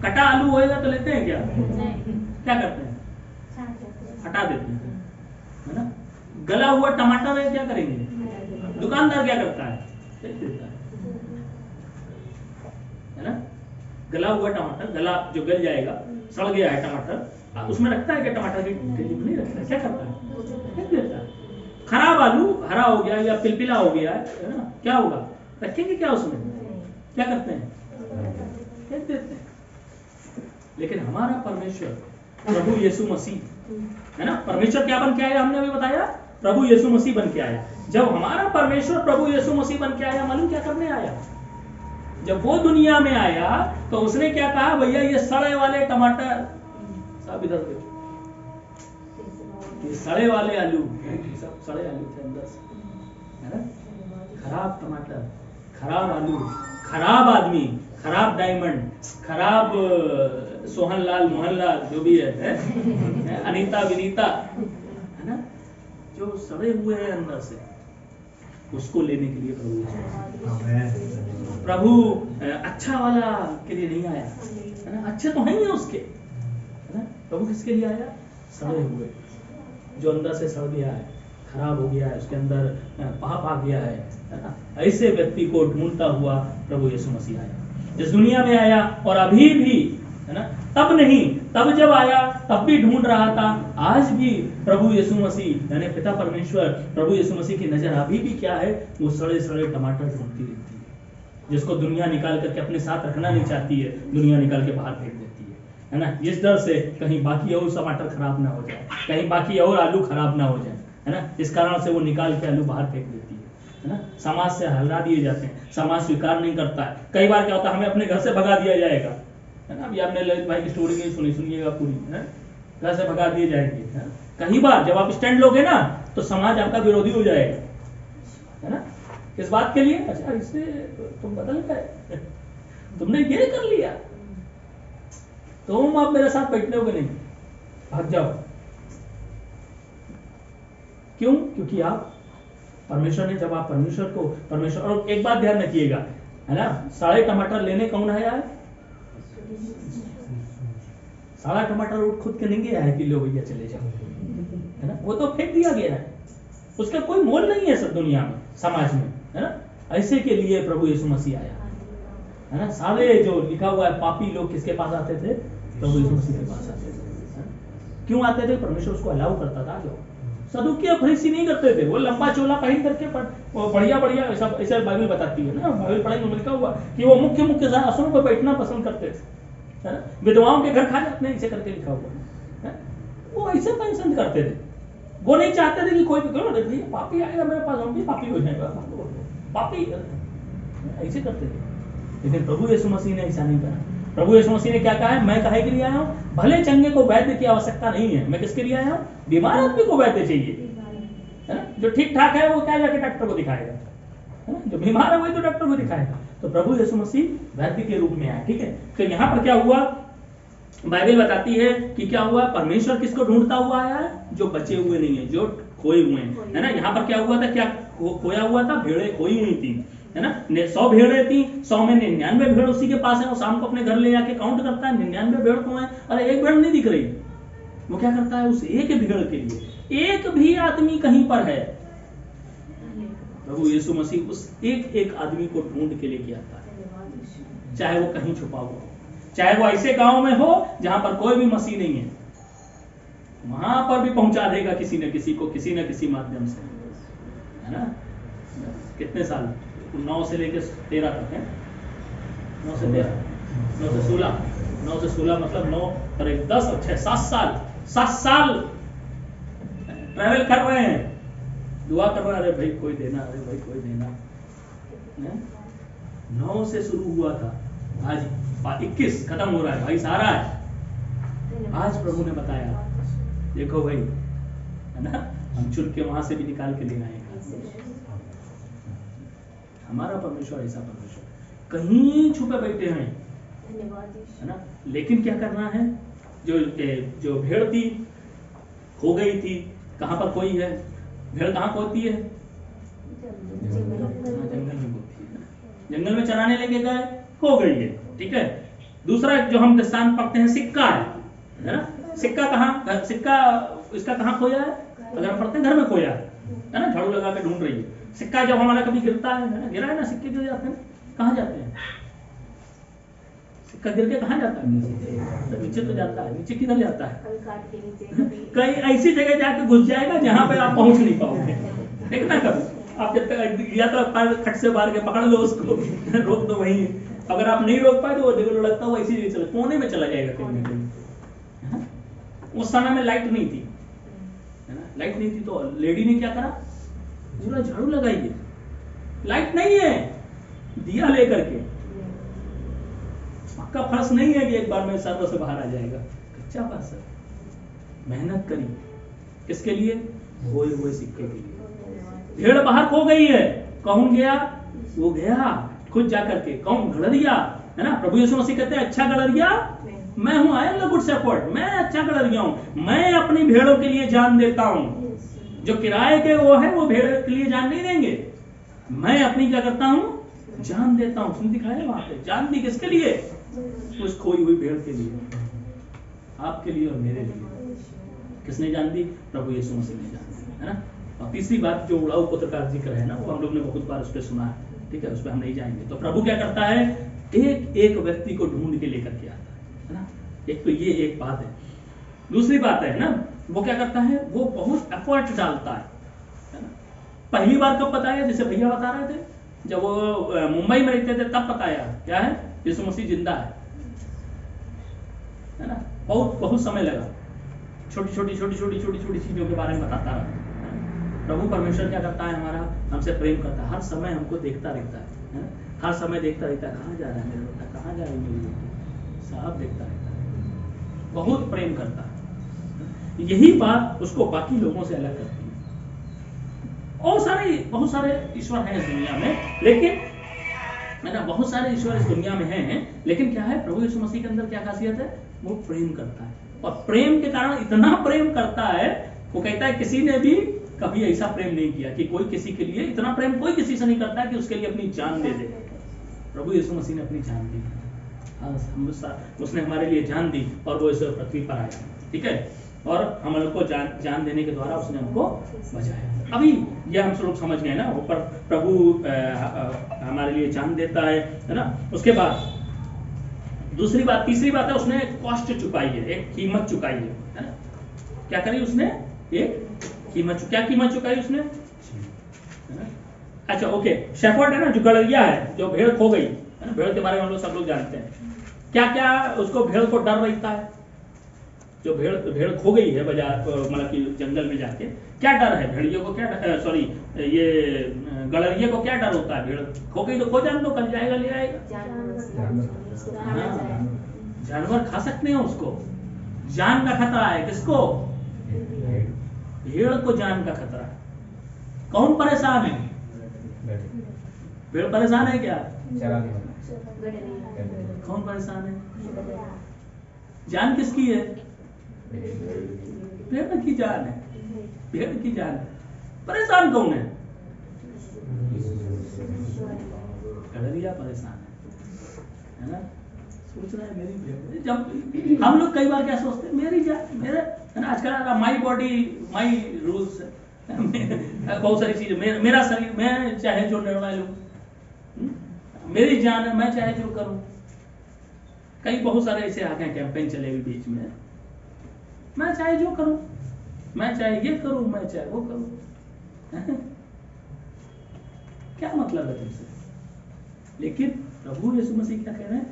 कटा आलू होएगा तो लेते हैं क्या? क्या करते हैं? हटा देते हैं, है ना। गला हुआ टमाटर है, क्या करेंगे? दुकानदार क्या करता है? फेंक देता है ना। गला हुआ टमाटर, गला जो गल जाएगा, सड़ गया है टमाटर, उसमें रखता है क्या? टमाटर की नहीं रखता है, क्या करता है? फेंक देता है। खराब आलू हरा हो गया या पिलपिला हो गया है ना, क्या होगा? रखेंगे क्या उसमें? क्या करते हैं? फेंक देते हैं। लेकिन हमारा परमेश्वर प्रभु यीशु मसीह, है ना, परमेश्वर क्या बन के आया? हमने अभी बताया, प्रभु यीशु मसीह बन के आया। जब हमारा परमेश्वर प्रभु यीशु मसीह बन के आया, मालूम क्या करने आया? जब वो दुनिया में आया तो उसने क्या कहा? भैया ये सड़े वाले टमाटर सब इधर देखो, ये सड़े वाले आलू, सब सड़े आलू थे अंदर से, है ना। खराब टमाटर, खराब आलू, खराब आदमी, खराब डायमंड, खराब सोहनलाल मोहनलाल जो भी है अनीता विनीता, है ना, जो सड़े हुए हैं अंदर से, उसको लेने के लिए प्रभु अच्छा वाला के लिए नहीं आया, है ना। अच्छे तो हैं ही उसके, है ना। प्रभु किसके लिए आया? सड़े हुए, जो अंदर से सड़ गया है, खराब हो गया है, उसके अंदर पाप आ गया है ना। ऐसे व्यक्ति को ढूंढता हुआ प्रभु यीशु मसीह आया, इस दुनिया में आया। और अभी भी, है ना, तब नहीं, तब जब आया तब भी ढूंढ रहा था, आज भी प्रभु यीशु मसीह यानी पिता परमेश्वर प्रभु यीशु मसीह की नजर अभी भी क्या है? वो सड़े सड़े टमाटर ढूंढती रहती है, जिसको दुनिया निकाल करके अपने साथ रखना नहीं चाहती है, दुनिया निकाल के बाहर फेंक देती है ना। इस डर से कहीं बाकी और टमाटर खराब ना हो जाए, कहीं बाकी और आलू खराब ना हो जाए, है ना। इस कारण से वो निकाल के आलू बाहर फेंक देती है ना। समाज से हटा दिए जाते हैं, समाज स्वीकार नहीं करता है। कई बार क्या होता है, हमें अपने घर से भगा दिया जाएगा, है ना। अभी आपने ललित भाई की स्टोरी नहीं सुनी, सुनिएगा पूरी, है। घर से भगा दिए जाएंगे, है। कई बार जब आप स्टैंड लोगे ना तो समाज आपका विरोधी हो जाएगा, है ना। इस बात के लिए, अच्छा इससे तुम बदल गए, तुमने ये कर लिया, तुम आप मेरे साथ बैठने होगे नहीं, भाग जाओ। क्यों? क्योंकि आप परमेश्वर ने, जब आप परमेश्वर और एक बात ध्यान रखिएगा, है ना, सारे टमाटर लेने कौन आया है? सारा टमाटर खुद के नहीं गया है कि लो भैया चले जाओ, है ना। वो तो फेंक दिया गया है, उसका कोई मोल नहीं है सब दुनिया में, समाज में, है ना। ऐसे के लिए प्रभु यीशु मसीह आया, है ना। सारे जो लिखा हुआ है पापी लोग किसके पास आते थे? प्रभु यीशु मसीह के पास आते थे। क्यों आते थे? परमेश्वर उसको अलाउ करता था, क्यों? सदुकी और फरीसी नहीं करते थे, वो लंबा चोला पहन करके वो बढ़िया बढ़िया ऐसा ऐसा बाइबल बताती है ना, बाइबल पढ़ाई में लिखा हुआ कि वो मुख्य मुख्य आसनों पर बैठना पसंद करते थे, है ना, विधवाओं के घर खा जाते हैं, ऐसे करके लिखा हुआ है, वो ऐसे पसंद करते थे। वो नहीं चाहते थे कि कोई भैया पापी आएगा मेरे पास, हम भी पापी हो जाएगा, पापी ऐसे करते थे। लेकिन प्रभु यीशु मसीह ने ऐसा नहीं करा। प्रभु यीशु मसीह ने क्या कहा है, मैं काहे के लिए आया हूँ, भले चंगे को वैद्य की आवश्यकता नहीं है, मैं किसके लिए आया हूँ, बीमार आदमी को वैद्य चाहिए, है ना। जो ठीक ठाक है वो क्या जाके डॉक्टर को दिखाएगा, है ना, जो बीमार है वही तो डॉक्टर को दिखाएगा। तो प्रभु यीशु मसीह वैद्य के रूप में आए, ठीक है। तो यहाँ पर क्या हुआ, बाइबल बताती है कि क्या हुआ, परमेश्वर किसको ढूंढता हुआ आया है, जो बचे हुए नहीं है, जो खोए हुए हैं, है ना। यहाँ पर क्या हुआ था, क्या खोया हुआ था, भेड़ें खोई हुई थी, है ना। 100 भेड़ें थी, 100 में 99 भेड़ उसी के पास है, वो शाम को अपने घर ले जाके काउंट करता है, 99 भेड़ तो है, अरे एक भेड़ नहीं दिख रही, वो क्या करता है, उस एक भेड़ के लिए एक भी आदमी कहीं पर है, प्रभु यीशु मसीह उस एक एक आदमी को ढूंढ के लेके आता है, चाहे वो कहीं छुपा हुआ हो, चाहे वो ऐसे गांव में हो जहां पर कोई भी मसीह नहीं है, वहां पर भी पहुंचा देगा किसी न किसी को, किसी न किसी माध्यम से, है ना। कितने साल, 9 से लेकर 13 तक है, 9 से 13, 9 से 16, 9 से 16 मतलब 9 और 1 10 और 6 7 साल ट्रैवल कर रहे हैं, दुआ कर रहे हैं, अरे भाई कोई देना, अरे भाई कोई देना, 9 से शुरू हुआ था, आज 21 खत्म हो रहा है, भाई सारा है। आज प्रभु ने बताया, देखो भाई, है ना, हम चुन के वहां से भी निकाल के ले आए। हमारा परमेश्वर ऐसा परमेश्वर कहीं छुपे बैठे हैं, है ना। लेकिन क्या करना है, जो भेड़ थी खो गई थी, कहां पर कोई है, भेड़ कहां खोती है, जंगल में खोती है, जंगल में चराने लेके गए, खो गई है, ठीक है। दूसरा जो हम दृष्टांत पढ़ते हैं, सिक्का है ना, सिक्का कहां, सिक्का इसका कहां खोया है, अगर हम पढ़ते हैं घर में खोया है ना, झाड़ू लगा के ढूंढ रही है। सिक्का जब हमारा कभी गिरता है ना, गिरा है ना, सिक्के गिर जाते हैं, कहां जाते हैं, सिक्का गिर के कहां जाता है, तो नीचे तो जाता है, नीचे किधर जाता है, कहीं ऐसी जगह जाके घुस जाएगा जहां पे आप पहुंच नहीं पाओगे, देखना कभी आप जब तक या तो खट से मार के पकड़ लो उसको, रोक दो वहीं, अगर आप नहीं रोक पाए तो वो जगह लगता है वो ऐसी जगह चला, कोने में चला जाएगा कहीं ना कहीं। उस समय में लाइट नहीं थी, है ना, लाइट नहीं थी तो लेडी ने क्या करा, पूरा झाड़ू लगाइए, लाइट नहीं है, दिया लेकर के, पक्का फर्श नहीं है कि एक बार में सर्व से बाहर आ जाएगा, कच्चा फर्श है, मेहनत करी, किसके लिए, खोए हुए सिक्के के लिए। भेड़ बाहर खो गई है, कौन गया, वो गया खुद जाकर के, कौन, गड़रिया, है ना। प्रभु यीशु मसीह कहते हैं, अच्छा गड़रिया मैं हूं, I am the good shepherd, मैं अच्छा गड़रिया हूं, मैं अपनी भेड़ों के लिए जान देता हूं। जो किराए के वो है, वो भेड़ के लिए जान नहीं देंगे, मैं अपनी क्या करता हूं, जान देता हूं। सुन दिखाया वहां पे, जान दी किसके लिए, उस खोई हुई भेड़ के लिए, आपके लिए और मेरे लिए। किसने जान दी, प्रभु यीशु मसीह ने जान दी, है ना। और तीसरी बात जो उड़ाऊ पुत्र का जिक्र है ना, वो हम लोग ने बहुत बार उस पर सुना है, ठीक है, उस पर हम नहीं जाएंगे। तो प्रभु क्या करता है, एक एक व्यक्ति को ढूंढ के लेकर के आता है ना। एक तो ये एक बात है। दूसरी बात है ना, वो क्या करता है, वो बहुत एफर्ट डालता है ना। पहली बार कब बताया, जैसे भैया बता रहे थे, जब वो मुंबई में रहते थे तब बताया, क्या है, यीशु मसीह जिंदा है ना। बहुत समय लगा, छोटी छोटी चीजों के बारे में बताता रहा। प्रभु परमेश्वर क्या करता है, हमारा हमसे प्रेम करता है, हर समय हमको देखता रहता है ना? हर समय देखता रहता है, कहाँ जा रहा है मेरा बेटा, कहाँ जा रही मेरी बेटी, सब देखता रहता है, बहुत प्रेम करता है। यही बात उसको बाकी लोगों से अलग करती है। और बहुत सारे ईश्वर हैं इस दुनिया में, लेकिन है ना, बहुत सारे ईश्वर इस दुनिया में हैं, लेकिन क्या है, प्रभु यीशु मसीह के अंदर क्या खासियत है, वो प्रेम करता है। और प्रेम के कारण इतना प्रेम करता है, वो कहता है किसी ने भी कभी ऐसा प्रेम नहीं किया कि कोई किसी के लिए, इतना प्रेम कोई किसी से नहीं करता है कि उसके लिए अपनी जान दे दे। प्रभु यीशु मसीह ने अपनी जान दी, उसने हमारे लिए जान दी और वो इस पृथ्वी पर आया, ठीक है, और हम लोग को जान देने के द्वारा उसने हमको बचाया। अभी ये हम लोग समझ गए ना, ऊपर प्रभु हमारे लिए जान देता है ना। उसके बाद दूसरी बात, तीसरी बात है, उसने कॉस्ट चुकाई है, एक कीमत चुकाई है ना। क्या करी उसने, एक क्या कीमत चुकाई उसने, है ना? अच्छा ओके, शेफर्ड है ना, जो गड़रिया है, जो भेड़ खो गई है ना, भेड़ के बारे में हम लोग सब लोग जानते हैं, क्या क्या उसको भेड़ को डर रहता है, जो भेड़ खो गई है बाजार मतलब कि जंगल में जाके, क्या डर है भेड़ियों को, क्या सॉरी ये गड़रिये को क्या डर होता है, भेड़ खो गई तो खो जान दो, कल जाएगा ले आएगा। हाँ, जानवर खा सकते हैं उसको, जान का खतरा है किसको, भेड़ को जान का खतरा है। कौन परेशान है, भेड़ परेशान है क्या, कौन परेशान है, जान किसकी है, भेड़ की जान है, भेड़ की जान है, परेशान कौन है, गड़रिया परेशान है ना, सोच रहा है मेरी भेड़। जब हम लोग कई बार क्या सोचते हैं, मेरी जान मेरे, है ना, आजकल माई बॉडी माई रूल्स, बहुत सारी चीजें, मेरा शरीर, मैं चाहे जो निर्णय लूं, मेरी जान है, मैं चाहे जो करूं। कई बहुत सारे ऐसे आ गए कैंपेन चले हुए बीच में, मैं चाहे जो करूं, मैं चाहे ये करूं, मैं चाहे वो करूं, क्या मतलब है तुमसे। लेकिन प्रभु यीशु मसीह क्या कह रहे हैं,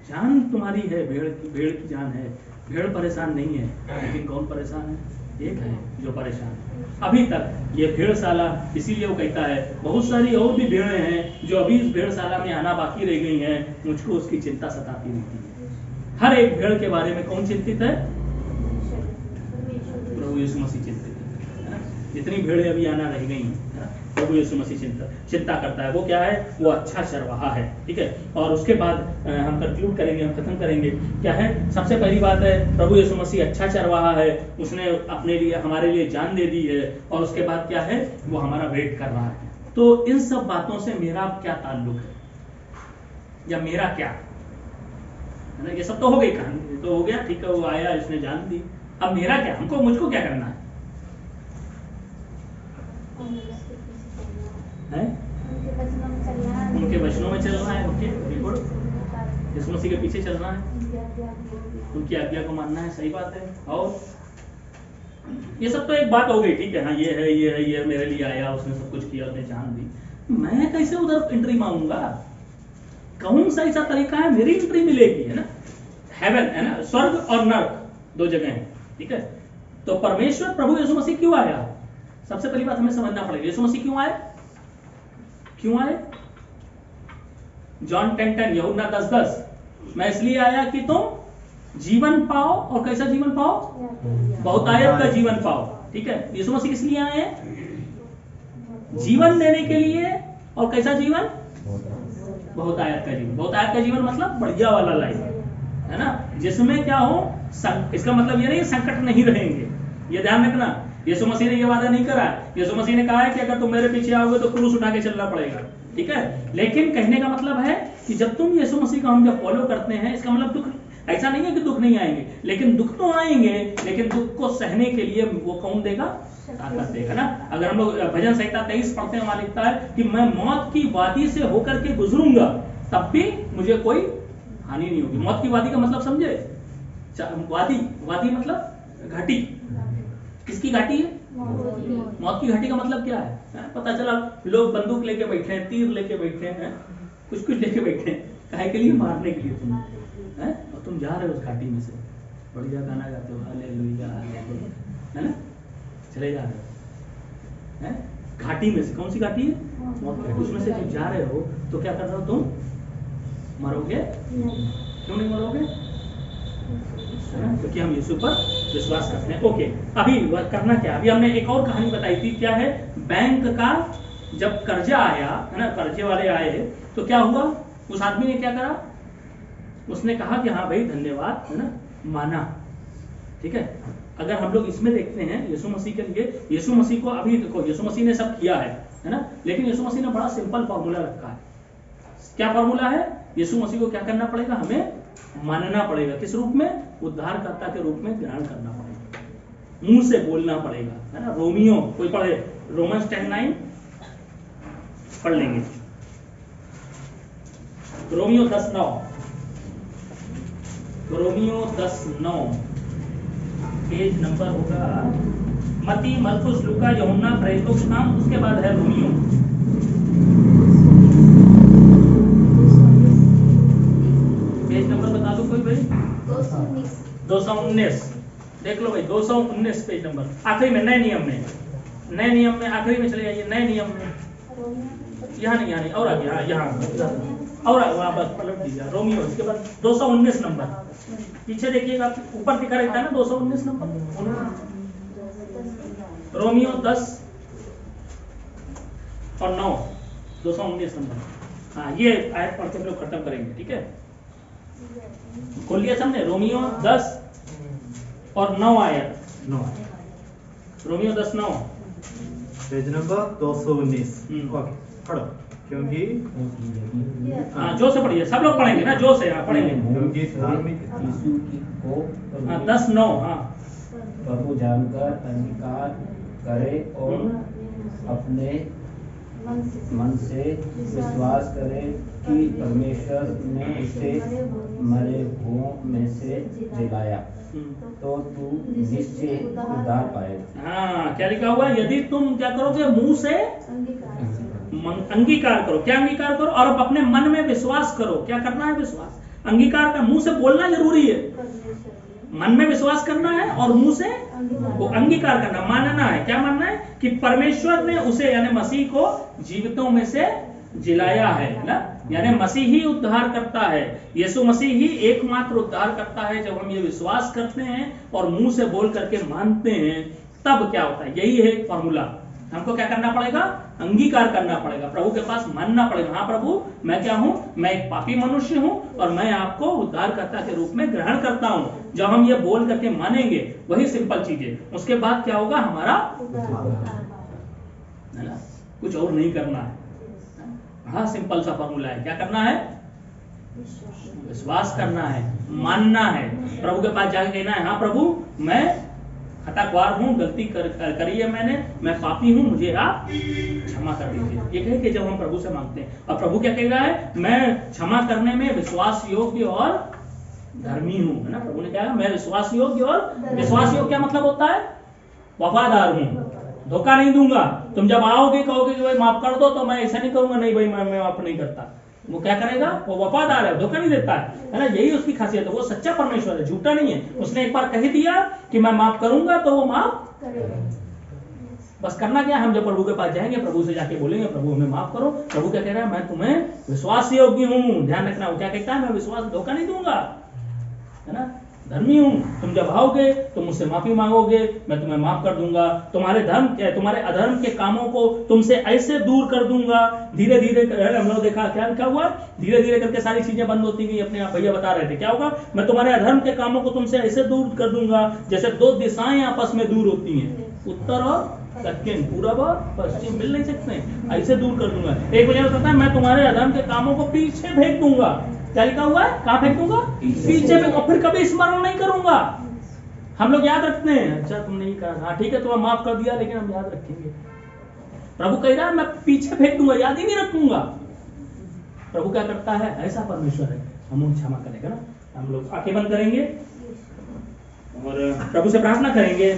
जान तुम्हारी है, भेड़ की जान है, भेड़ परेशान नहीं है, लेकिन कौन परेशान है, एक है जो परेशान है। अभी तक ये भेड़शाला, इसीलिए वो कहता है बहुत सारी और भी भेड़ें हैं जो अभी इस भेड़शाला में आना बाकी रह गई हैं, मुझको उसकी चिंता सताती रहती है। हर एक भेड़ के बारे में कौन चिंतित है, प्रभु यीशु मसीह चिंतित है ना। जितनी भेड़ें अभी आना रह गई हैं, प्रभु यीशु मसीह चिंता करता है। वो क्या है, वो अच्छा चरवाहा है, ठीक है। और उसके बाद हम कंक्लूड करेंगे, हम खत्म करेंगे। क्या है, सबसे पहली बात है प्रभु यीशु मसीह अच्छा चरवाहा है, उसने अपने लिए हमारे लिए जान दे दी है। और उसके बाद क्या है, वो हमारा वेट कर रहा है। तो इन सब बातों से मेरा क्या ताल्लुक है, या मेरा क्या है ना, ये सब तो हो गई कहानी, तो हो गया, ठीक है, वो आया, इसने जान दी। अब मेरा क्या, मुझको क्या करना है, उनके वचनों में चलना है, ओके वेरी गुड, यीशु मसीह के पीछे चलना है, उनकी आज्ञा को मानना है, सही बात है। और ये सब तो एक बात हो गई, ठीक है, हाँ ये है, ये है, ये मेरे लिए आया, उसने सब कुछ किया, उसने जान दी। मैं कैसे उधर एंट्री मांगूंगा, कौन सा ऐसा तरीका है मेरी एंट्री मिलेगी, है ना। हेवन है ना, स्वर्ग और नर्क दो जगह है, ठीक है। तो परमेश्वर प्रभु यीशु मसीह क्यों आया, सबसे पहली बात हमें समझना पड़ेगा, यीशु मसीह क्यों आए, क्यों आए। जॉन 10:10, यूहन्ना 10:10, मैं इसलिए आया कि तुम जीवन पाओ, और कैसा जीवन पाओ, बहुतायत का जीवन पाओ, ठीक है। यीशु मसीह किस लिए आए हैं, जीवन देने के लिए, और कैसा जीवन, बहुतायत का जीवन। बहुतायत का जीवन मतलब बढ़िया वाला लाइफ, है ना, जिसमें क्या हो, इसका मतलब ये नहीं संकट नहीं रहेंगे, ये ध्यान रखना। यीशु मसीह ने ये वादा नहीं करा, यीशु मसीह ने कहा है कि अगर तुम मेरे पीछे आओगे तो क्रूस उठा के चलना पड़ेगा, ठीक है। लेकिन कहने का मतलब है कि जब तुम यीशु मसीह का हम जब फॉलो करते हैं, इसका मतलब दुख, ऐसा नहीं है कि दुख नहीं आएंगे, लेकिन दुख तो आएंगे, लेकिन दुख को सहने के लिए वो कौन देगा, ताकत देगा ना। अगर हम लोग भजन संहिता 23 पढ़ते हैं, वहां लिखता है कि मैं मौत की वादी से होकर के गुजरूंगा, तब भी मुझे कोई हानि नहीं होगी। मौत की वादी का मतलब समझे, वादी मतलब घाटी, किसकी घाटी है, मौत की घाटी का मतलब क्या है, पता चला लोग बंदूक लेके बैठे हैं, तीर लेके बैठे हैं, कुछ लेके बैठे हैं, काहे के लिए, मारने के लिए तुम, है, और तुम जा रहे हो उस घाटी में से, बढ़िया गाना गाते हो, हालेलुया हालेलुया, है ना, चले जा रहे हो, है, घाटी में से, कौन सी घाटी है, मौत की घाटी, उसमें से जब जा रहे हो तो क्या कर रहे हो, तुम मरोगे, क्यों नहीं मरोगे, क्योंकि हम यीशु पर विश्वास करते हैं। ओके, अभी करना क्या, अभी हमने एक और कहानी बताई थी, क्या है, बैंक का जब कर्जा आया, है ना, कर्जे वाले आए, तो क्या हुआ, उस आदमी ने क्या करा, उसने कहा कि हाँ भाई धन्यवाद, है ना, माना, ठीक है। अगर हम लोग इसमें देखते हैं यीशु मसीह के लिए, यीशु मसीह को अभी देखो, यीशु मसीह ने सब किया है ना, लेकिन यीशु मसीह ने बड़ा सिंपल फॉर्मूला रखा है। क्या फॉर्मूला है, यीशु मसीह को क्या करना पड़ेगा, हमें मानना पड़ेगा, किस रूप में, उद्धारकर्ता के रूप में ग्रहण करना पड़ेगा, मुंह से बोलना पड़ेगा, है ना। रोमियो, कोई पढ़े, रोमन्स 10:9 पढ़ लेंगे, रोमियो 10:9, रोमियो 10:9, पेज नंबर होगा मती, मलकुस, लूका, यूहन्ना, प्रेरितों के काम, उसके बाद है रोमियो। पेज नंबर बता दो कोई भाई। 219 देख लो भाई, 219 पेज नंबर, आखिरी में नए नियम में, नए नियम में आखिरी में चले जाइए, नए नियम में, यहाँ नहीं और आगे, हाँ यहाँ और वहाँ बस पलट दीजिए रोमियो, इसके बाद 219 नंबर पीछे देखिएगा, ऊपर दिखा रहता है ना 219 नंबर, रोमियो 10 और 9, 219 नंबर। हाँ ये आयत पढ़ के हम लोग खत्म करेंगे, ठीक है। खोल लिया सबने, रोमियो 10 और 9 आयत, 9 रोमियो 10:9, पेज नंबर 219। ओके पढ़ो। क्योंकि हाँ जो से पढ़िए, सब लोग पढ़ेंगे ना, जो से हाँ पढ़ेंगे। क्योंकि धार्मिक यीशु की को हाँ 10:9 हाँ प्रभु जानकर अंगीकार करे और अपने मन से विश्वास करे कि परमेश्वर ने उसे मरे हुओं में से जिलाया, तो तू निश्चय उद्धार पाएगा। हाँ क्या लिखा हुआ है, यदि तुम क्या करोगे, मुंह से अंगीकार करो, क्या अंगीकार करो, और अपने मन में विश्वास करो। क्या करना है, विश्वास, अंगीकार का, मुंह से बोलना जरूरी है, मन में विश्वास करना है और मुंह से वो अंगीकार करना, मानना है। क्या मानना है कि परमेश्वर ने उसे यानी मसीह को जीवितों में से जिलाया है ना, यानी मसीह ही उद्धार करता है, यीशु मसीह ही एकमात्र उद्धार करता है। जब हम ये विश्वास करते हैं और मुंह से बोल करके मानते हैं, तब क्या होता है, यही है फॉर्मूला। हमको क्या करना पड़ेगा, अंगीकार करना पड़ेगा, प्रभु के पास मानना पड़ेगा, हाँ प्रभु मैं क्या हूँ, मैं एक पापी मनुष्य हूँ और मैं आपको उद्धारकर्ता के रूप में ग्रहण करता हूँ। जब हम ये बोल करके मानेंगे, वही सिंपल चीजें, उसके बाद क्या होगा, हमारा है ना, कुछ और नहीं करना है। हाँ सिंपल सा फॉर्मूला है, क्या करना है, विश्वास करना है, मानना है, प्रभु के पास जाके कहना है, हाँ प्रभु मैं खताख्वार हूँ, गलती करी है मैंने, मैं पापी हूँ, मुझे आप क्षमा कर दीजिए। ये कह के जब हम प्रभु से मांगते हैं, और प्रभु क्या कह रहा है, मैं क्षमा करने में विश्वास योग्य और धर्मी हूँ, है ना। प्रभु ने कहा मैं विश्वास योग्य, और विश्वास योग्य क्या मतलब होता है, वफादार हूँ, धोखा नहीं दूंगा। तुम जब आओगे कहोगे कि भाई माफ कर दो, तो मैं ऐसा नहीं करूंगा, नहीं भाई मैं माफ नहीं करता। वो क्या करेगा, वो वफादार है, धोखा नहीं देता है ना, यही उसकी खासियत है। वो सच्चा परमेश्वर है, झूठा नहीं है। उसने एक बार कह दिया कि मैं माफ करूंगा, तो वो माफ बस करना क्या, हम जब प्रभु के पास जाएंगे, प्रभु से जाके बोलेंगे प्रभु हमें माफ करो, प्रभु क्या कह रहा है, मैं तुम्हें विश्वास योग्य हूँ। ध्यान रखना, वो क्या कहता है, मैं विश्वास धोखा नहीं दूंगा, है ना, धर्मी हूँ। तुम जब आओगे तो मुझसे माफी मांगोगे, मैं तुम्हें माफ कर दूंगा, तुम्हारे धर्म के, तुम्हारे अधर्म के कामों को तुमसे ऐसे दूर कर दूंगा। धीरे धीरे हम लोग देखा क्या लिखा हुआ, धीरे धीरे करके सारी चीजें बंद होती गई। अपने आप भैया बता रहे थे क्या होगा, मैं तुम्हारे अधर्म के कामों को तुमसे ऐसे दूर कर दूंगा जैसे दो दिशाएं आपस में दूर होती हैं, उत्तर और दक्षिण, पूरब और पश्चिम मिल नहीं सकते, ऐसे दूर कर दूंगा। एक वजह बताता है, मैं तुम्हारे अधर्म के कामों को पीछे फेंक दूंगा। क्या लिखा हुआ है, कहाँ फेंक दूंगा, पीछे फेंक, और फिर कभी स्मरण नहीं करूंगा। हम लोग याद रखते हैं, अच्छा तुमने ही कहा, हाँ ठीक है तुम्हें माफ कर दिया, लेकिन हम याद रखेंगे। प्रभु कह रहा है मैं पीछे फेंक दूंगा, याद ही नहीं रखूंगा। प्रभु क्या करता है, ऐसा परमेश्वर है, हम क्षमा करेगा ना। हम लोग आंखें बंद करेंगे और प्रभु से प्रार्थना करेंगे।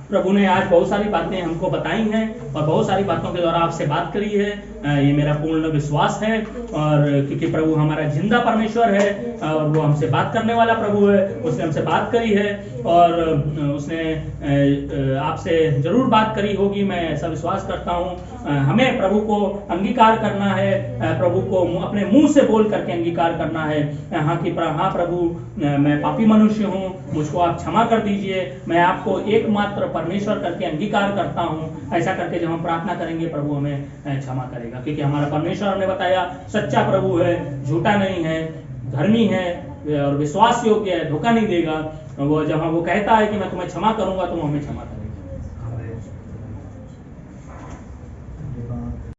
प्रभु ने आज बहुत सारी बातें हमको बताई हैं और बहुत सारी बातों के द्वारा आपसे बात करी है, ये मेरा पूर्ण विश्वास है। और क्योंकि प्रभु हमारा जिंदा परमेश्वर है और वो हमसे बात करने वाला प्रभु है, उसने हमसे बात करी है और उसने आपसे जरूर बात करी होगी, मैं ऐसा विश्वास करता हूँ। हमें प्रभु को अंगीकार करना है, प्रभु को अपने मुंह से बोल करके अंगीकार करना है, हाँ कि हाँ प्रभु मैं पापी मनुष्य हूँ, मुझको आप क्षमा कर दीजिए, मैं आपको एकमात्र परमेश्वर करके अंगीकार करता हूँ। ऐसा करके जब हम प्रार्थना करेंगे, प्रभु हमें क्षमा करेगा, क्योंकि हमारा परमेश्वर ने बताया सच्चा प्रभु है, झूठा नहीं है, धर्मी है और विश्वास योग्य है, धोखा नहीं देगा। वो जब वो कहता है कि मैं तुम्हें क्षमा करूंगा, तो वो हमें क्षमा करेगा।